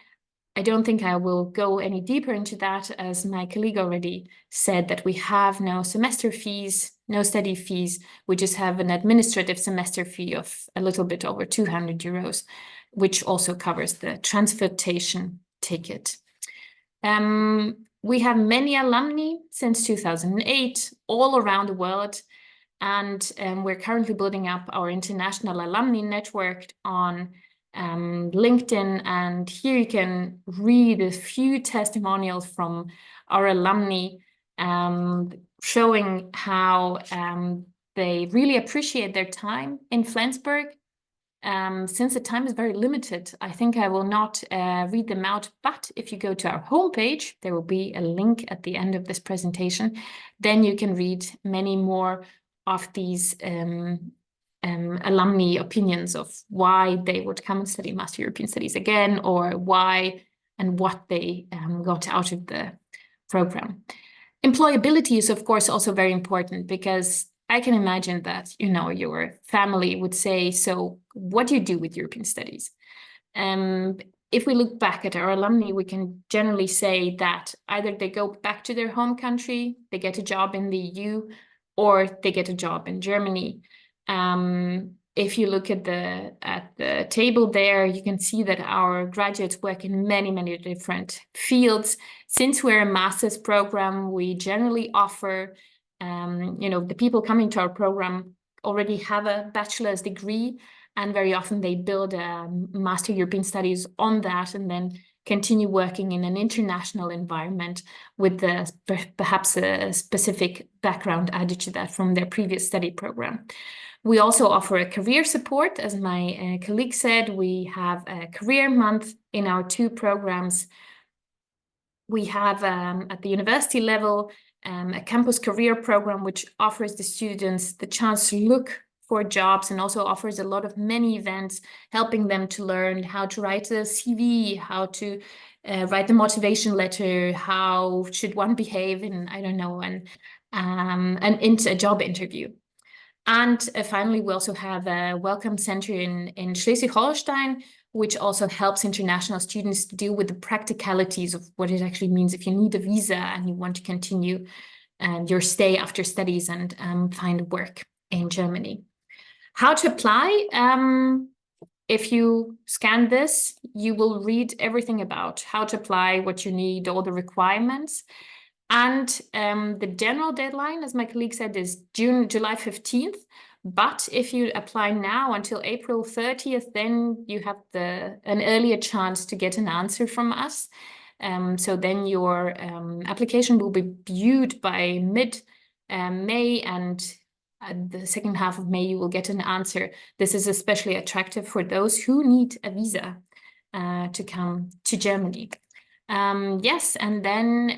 I don't think I will go any deeper into that, as my colleague already said that we have no semester fees, no study fees. We just have an administrative semester fee of a little bit over 200 euros, which also covers the transportation ticket. We have many alumni since 2008, all around the world. And we're currently building up our international alumni network on LinkedIn, and here you can read a few testimonials from our alumni showing how they really appreciate their time in Flensburg. Since the time is very limited, I think I will not read them out, but if you go to our homepage, there will be a link at the end of this presentation. Then you can read many more of these alumni opinions of why they would come and study Master European Studies again, or why and what they got out of the program. Employability is, of course, also very important, because I can imagine that, you know, your family would say, so what do you do with European studies? If we look back at our alumni, we can generally say that either they go back to their home country, they get a job in the EU, or they get a job in Germany. If you look at the table there, you can see that our graduates work in many, many different fields. Since we're a master's program, we generally offer, you know, the people coming to our program already have a bachelor's degree, and very often they build a Master European Studies on that and then continue working in an international environment with perhaps a specific background added to that from their previous study program. We also offer a career support. As my colleague said, we have a career month in our 2 programs. We have, at the university level, a campus career program, which offers the students the chance to look for jobs, and also offers a lot of many events, helping them to learn how to write a CV, how to write the motivation letter, how should one behave in, I don't know, a job interview. And finally, we also have a welcome center in Schleswig-Holstein, which also helps international students to deal with the practicalities of what it actually means if you need a visa and you want to continue your stay after studies and find work in Germany. How to apply? If you scan this, you will read everything about how to apply, what you need, all the requirements. And the general deadline, as my colleague said, is July 15th. But if you apply now until April 30th, then you have an earlier chance to get an answer from us. So then your application will be viewed by mid-May, and the second half of May, you will get an answer. This is especially attractive for those who need a visa to come to Germany. Yes, and then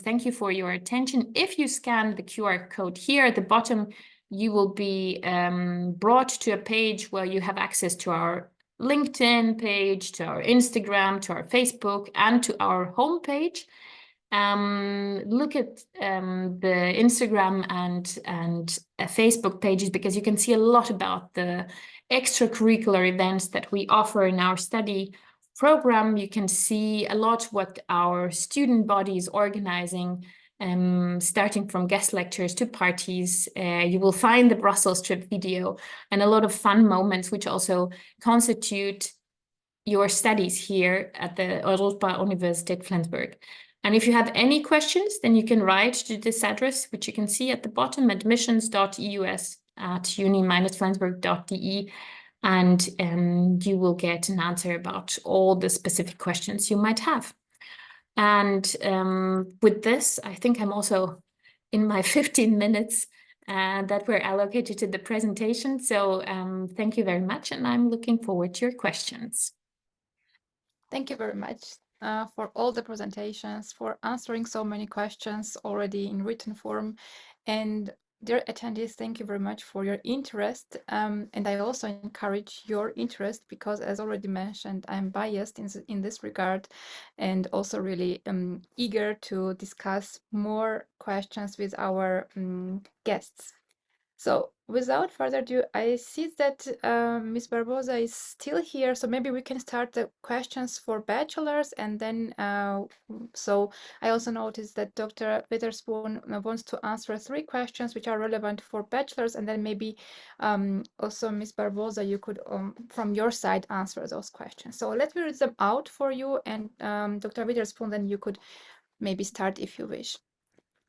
thank you for your attention. If you scan the QR code here at the bottom, you will be brought to a page where you have access to our LinkedIn page, to our Instagram, to our Facebook, and to our homepage. Look at the Instagram and Facebook pages, because you can see a lot about the extracurricular events that we offer in our study program. You can see a lot what our student body is organizing, starting from guest lectures to parties. You will find the Brussels trip video and a lot of fun moments, which also constitute your studies here at the Europa Universität Flensburg. And if you have any questions, then you can write to this address, which you can see at the bottom, admissions.eus@uni-flensburg.de, and you will get an answer about all the specific questions you might have. And with this, I think I'm also in my 15 minutes that were allocated to the presentation. So thank you very much, and I'm looking forward to your questions. Thank you very much for all the presentations, for answering so many questions already in written form. And dear attendees, thank you very much for your interest. And I also encourage your interest, because as already mentioned, I'm biased in this regard, and also really eager to discuss more questions with our guests. So without further ado, I see that Ms. Barbosa is still here, so maybe we can start the questions for bachelors, and then so I also noticed that Dr. Witherspoon wants to answer 3 questions which are relevant for bachelors, and then maybe also Ms. Barbosa, you could from your side answer those questions. So let me read them out for you, and Dr. Witherspoon, then you could maybe start if you wish.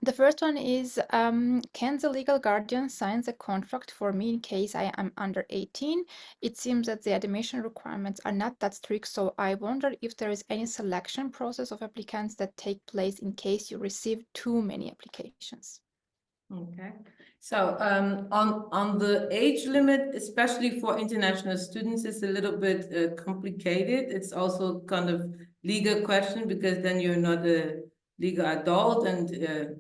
The first one is, can the legal guardian sign the contract for me in case I am under 18? It seems that the admission requirements are not that strict, so I wonder if there is any selection process of applicants that take place in case you receive too many applications. Okay, so on the age limit, especially for international students, it's a little bit complicated. It's also kind of legal question, because then you're not a legal adult, and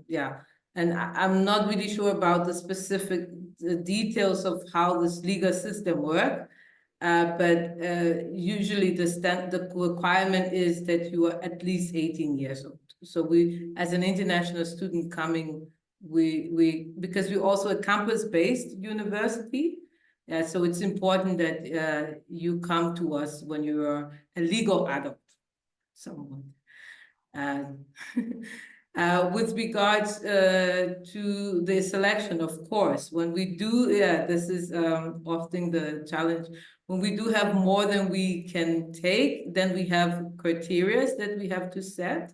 yeah, and I'm not really sure about the specific details of how this legal system works. But usually the requirement is that you are at least 18 years old. So we, as an international student coming, because we're also a campus-based university, so it's important that you come to us when you are a legal adult, somewhat. With regards to the selection, of course, when we do, this is often the challenge. When we do have more than we can take, then we have criteria that we have to set.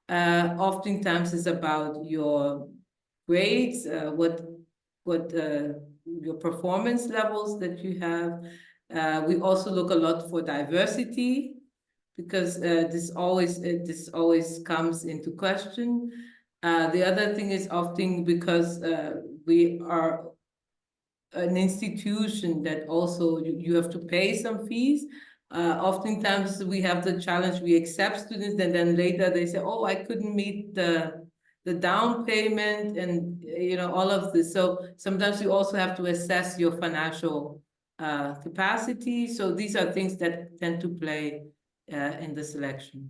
Oftentimes it's about your grades, what your performance levels that you have. We also look a lot for diversity, because this always comes into question. The other thing is often because we are an institution that also you have to pay some fees. Oftentimes we have the challenge, we accept students and then later they say, oh, I couldn't meet the down payment and all of this. So sometimes you also have to assess your financial capacity. So these are things that tend to play in the selection.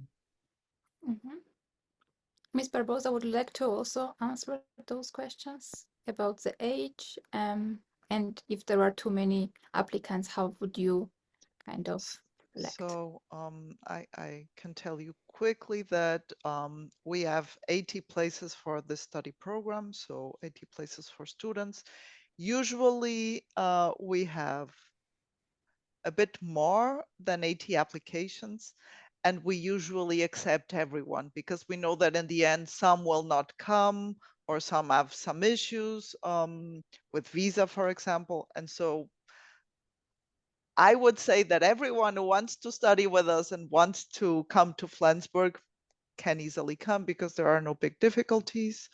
Ms. Barbosa would like to also answer those questions about the age, and if there are too many applicants, how would you kind of select? So I can tell you quickly that we have 80 places for this study program, so 80 places for students. Usually we have a bit more than 80 applications, and we usually accept everyone because we know that in the end some will not come, or some have some issues with visa, for example. And so I would say that everyone who wants to study with us and wants to come to Flensburg can easily come because there are no big difficulties.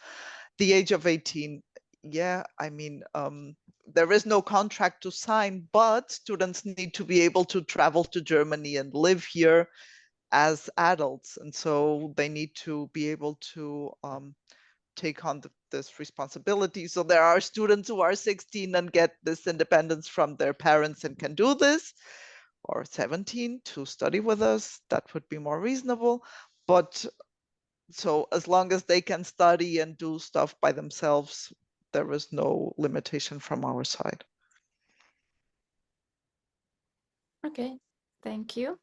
The age of 18, yeah, I mean, there is no contract to sign, but students need to be able to travel to Germany and live here as adults. And so they need to be able to take on this responsibility. So there are students who are 16 and get this independence from their parents and can do this, or 17 to study with us. That would be more reasonable. But so as long as they can study and do stuff by themselves, there is no limitation from our side. Okay, thank you.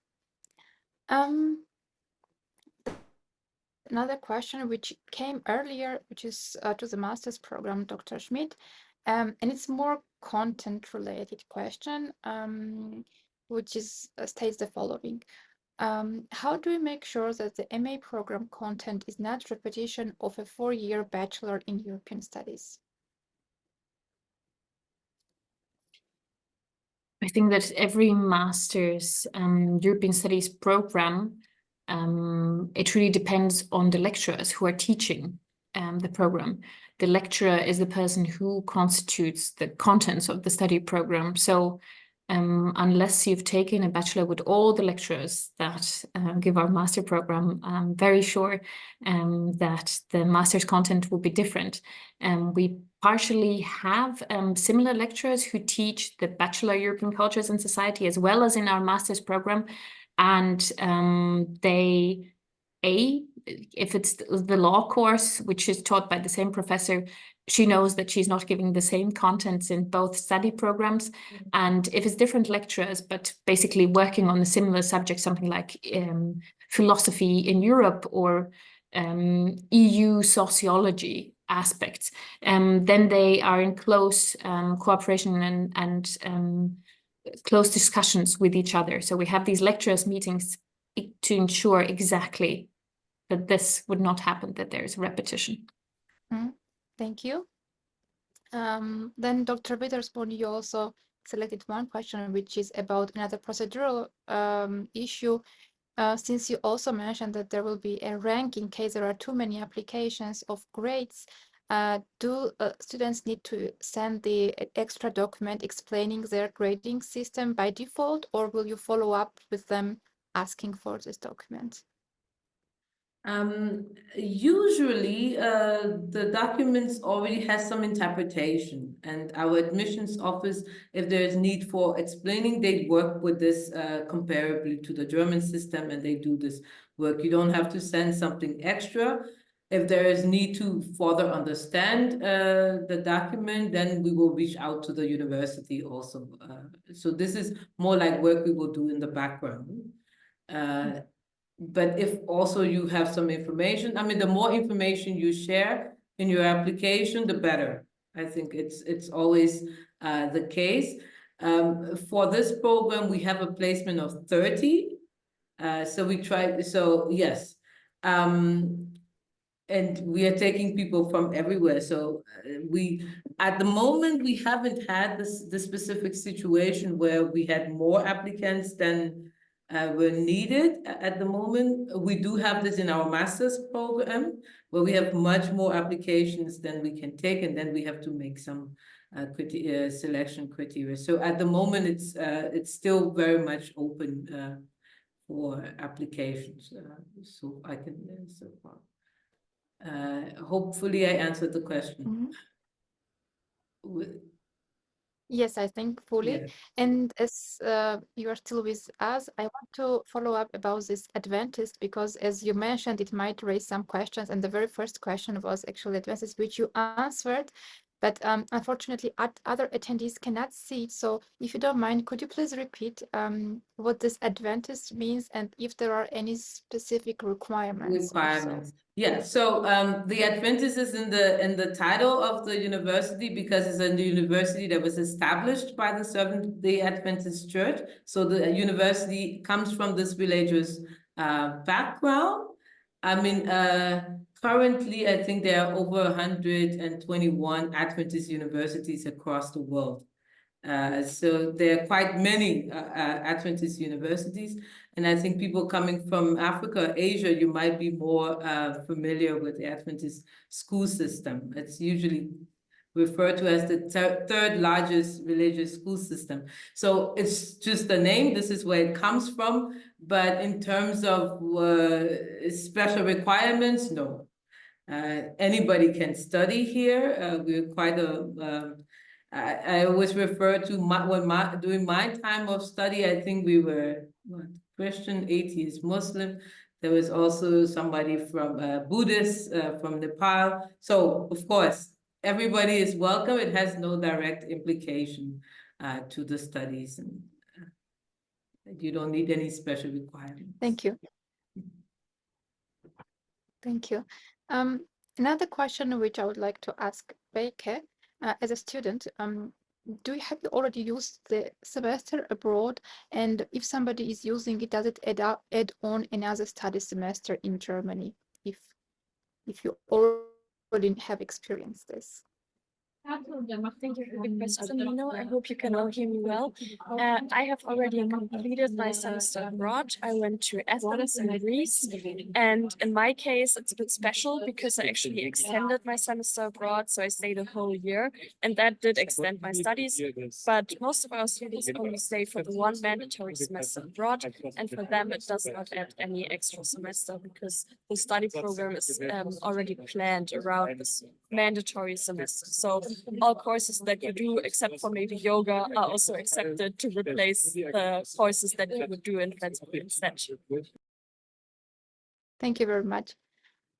Another question which came earlier, which is to the master's program, Dr. Schmidt, and it's more content-related question, which is states the following. How do we make sure that the MA program content is not repetition of a 4-year bachelor in European Studies? I think that every master's European Studies program, it really depends on the lecturers who are teaching the program. The lecturer is the person who constitutes the contents of the study program. So unless you've taken a bachelor with all the lecturers that give our master program, I'm very sure that the master's content will be different. We partially have similar lecturers who teach the Bachelor European Cultures and Society as well as in our master's program. And if it's the law course, which is taught by the same professor, she knows that she's not giving the same contents in both study programs. And if it's different lecturers, but basically working on a similar subject, something like philosophy in Europe or EU sociology aspects, then they are in close cooperation and close discussions with each other. So we have these lecturers meetings to ensure exactly that this would not happen, that there is repetition. Thank you. Then Dr. Witherspoon, you also selected one question, which is about another procedural issue. Since you also mentioned that there will be a rank in case there are too many applications of grades, do students need to send the extra document explaining their grading system by default, or will you follow up with them asking for this document? Usually, the documents already has some interpretation, and our admissions office, if there's need for explaining, they work with this comparably to the German system, and they do this work. You don't have to send something extra. If there is need to further understand the document, then we will reach out to the university also. So this is more like work we will do in the background. But if also you have some information, I mean, the more information you share in your application, the better. I think it's always the case. For this program, we have a placement of 30. So we try, so yes. And we are taking people from everywhere. So at the moment, we haven't had the specific situation where we had more applicants than were needed at the moment. We do have this in our master's program, where we have much more applications than we can take, and then we have to make some selection criteria. So at the moment, it's still very much open for applications. So I can so far. Hopefully I answered the question. Yes, I think fully. Yeah. And as you are still with us, I want to follow up about this Adventist, because as you mentioned, it might raise some questions. And the very first question was actually Adventist, which you answered. But unfortunately, other attendees cannot see it. So if you don't mind, could you please repeat what this Adventist means and if there are any specific requirements? Yeah, so the Adventist is in the title of the university because it's a university that was established by the Seventh-day Adventist Church. So the university comes from this religious background. I mean, currently, I think there are over 121 Adventist universities across the world. So there are quite many Adventist universities. And I think people coming from Africa, Asia, you might be more familiar with the Adventist school system. It's usually referred to as the third largest religious school system. So it's just the name, this is where it comes from. But in terms of special requirements, no. Anybody can study here. We're quite I always refer to during my time of study, I think we were Christian, atheist, Muslim. There was also somebody from Buddhist, from Nepal. So of course, everybody is welcome. It has no direct implication to the studies, and you don't need any special requirements. Thank you. Thank you. Another question which I would like to ask 𝘱𝘱, as a student, have you already used the semester abroad? And if somebody is using it, does it add on another study semester in Germany? If you already have experienced this. Thank you for the question, Nino. I hope you can all hear me well. I have already completed my semester abroad. I went to Athens in Greece, and in my case, it's a bit special because I actually extended my semester abroad, so I stayed a whole year, and that did extend my studies. But most of our students only stay for the one mandatory semester abroad, and for them, it does not add any extra semester because the study program is already planned around this mandatory semester. So all courses that you do, except for maybe yoga, are also accepted to replace the courses that you would do in transport instead. Thank you very much.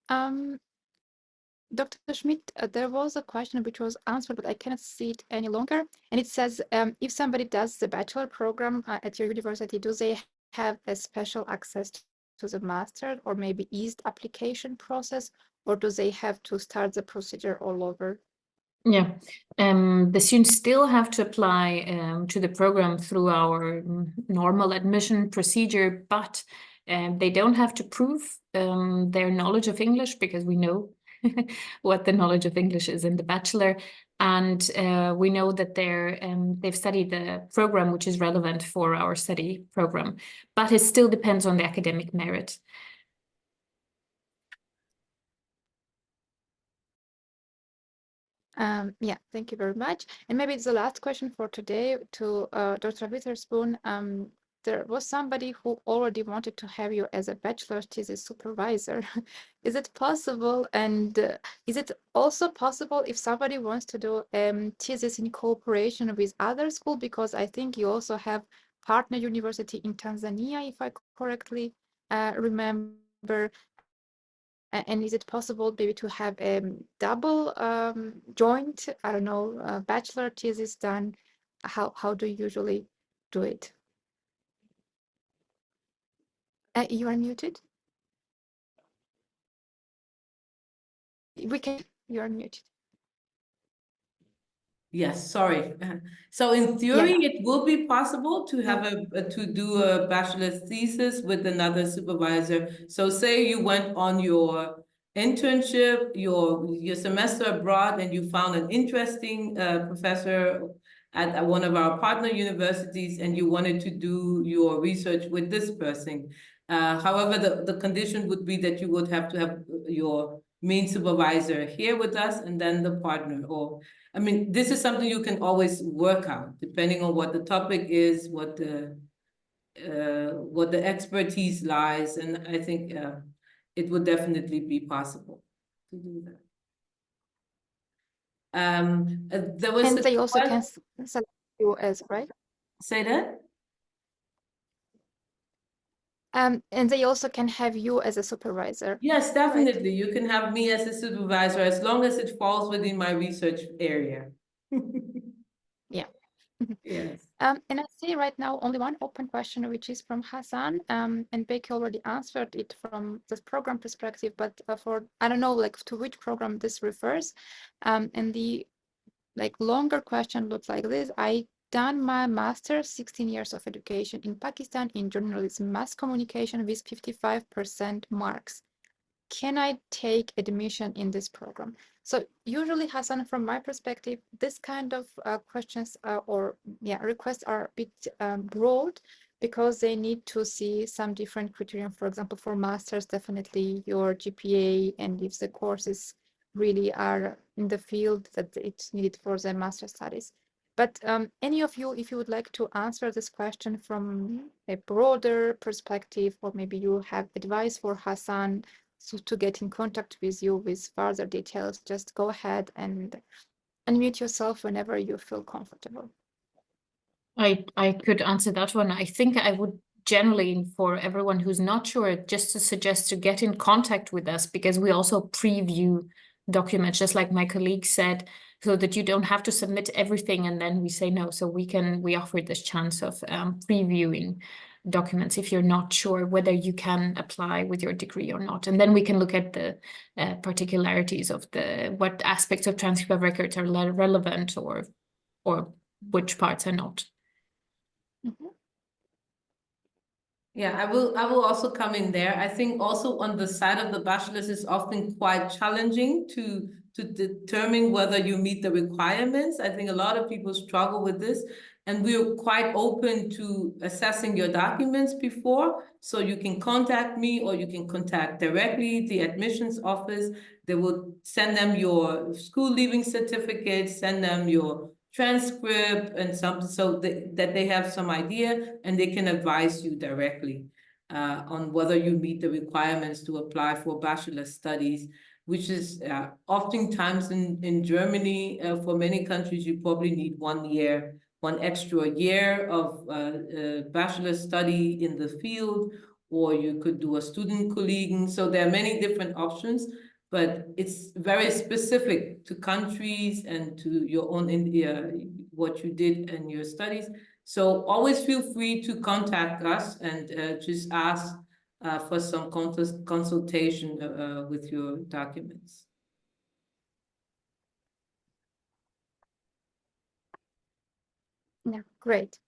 Dr. Schmidt, there was a question which was answered, but I cannot see it any longer. And it says, if somebody does the bachelor program at your university, do they have a special access to the master or maybe eased application process, or do they have to start the procedure all over? Yeah, the students still have to apply to the program through our normal admission procedure, but they don't have to prove their knowledge of English, because we know what the knowledge of English is in the bachelor, and we know that they've studied the program which is relevant for our study program, but it still depends on the academic merit. Yeah, thank you very much. And maybe it's the last question for today to Dr. Witherspoon. there was somebody who already wanted to have you as a bachelor's thesis supervisor. Is it possible? And is it also possible if somebody wants to do thesis in cooperation with other schools? Because I think you also have partner university in Tanzania, if I correctly remember. And is it possible maybe to have a double joint, I don't know, bachelor thesis done? How do you usually do it? You are muted. We can. You are muted. Yes, sorry. So in theory, it will be possible to have to do a bachelor's thesis with another supervisor. So say you went on your internship, your semester abroad, and you found an interesting professor at one of our partner universities, and you wanted to do your research with this person. However, the condition would be that you would have to have your main supervisor here with us, and then the partner. Or, I mean, this is something you can always work out, depending on what the topic is, what the expertise lies, and I think it would definitely be possible to do that. There was And they also can select you as, right? Say that? And they also can have you as a supervisor. Yes, definitely. Right? You can have me as a supervisor as long as it falls within my research area. Yeah. Yes. And I see right now only one open question, which is from Hassan. And Becky already answered it from this program perspective, but for, I don't know, like to which program this refers. And the longer question looks like this. I done my master's, 16 years of education in Pakistan in journalism, mass communication with 55% marks. Can I take admission in this program? So usually, Hassan, from my perspective, this kind of questions requests are a bit broad because they need to see some different criteria. For example, for masters, definitely your GPA, and if the courses really are in the field that it's needed for the master studies. But any of you, if you would like to answer this question from a broader perspective, or maybe you have advice for Hassan, so to get in contact with you with further details, just go ahead and unmute yourself whenever you feel comfortable. I could answer that one. I think I would generally, for everyone who's not sure, just to suggest to get in contact with us, because we also preview documents, just like my colleague said, so that you don't have to submit everything and then we say no. So we offer this chance of previewing documents if you're not sure whether you can apply with your degree or not. And then we can look at the particularities of what aspects of transcript of records are relevant or which parts are not. Mm-hmm. Yeah, I will also come in there. I think also on the side of the bachelor's is often quite challenging to determine whether you meet the requirements. I think a lot of people struggle with this, and we're quite open to assessing your documents before. So you can contact me or you can contact directly the admissions office. They will send them your school leaving certificate, send them your transcript and something, so that they have some idea and they can advise you directly on whether you meet the requirements to apply for bachelor studies, which is oftentimes in Germany, for many countries, you probably need 1 year, one extra year of bachelor study in the field, or you could do a student colleague. So there are many different options, but it's very specific to countries and to your own what you did in your studies. So always feel free to contact us and just ask for some consultation with your documents. Yeah, great.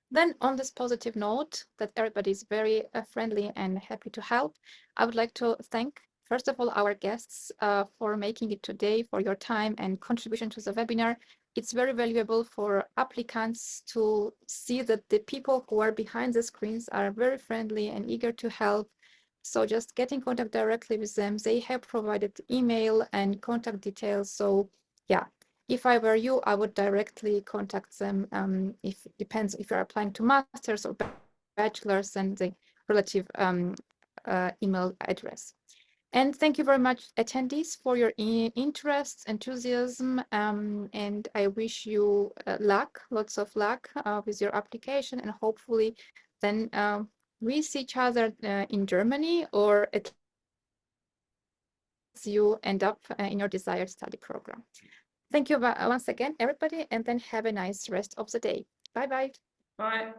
Then on this positive note that everybody is very friendly and happy to help, I would like to thank, first of all, our guests for making it today, for your time and contribution to the webinar. It's very valuable for applicants to see that the people who are behind the screens are very friendly and eager to help. So just get in contact directly with them. They have provided email and contact details. So yeah, if I were you, I would directly contact them. If depends if you're applying to masters or bachelor's and the relative email address. And thank you very much, attendees, for your interest, enthusiasm, and I wish you luck, lots of luck with your application, and hopefully then we see each other in Germany, or at least you end up in your desired study program. Thank you once again, everybody, and then have a nice rest of the day. Bye-bye. Bye.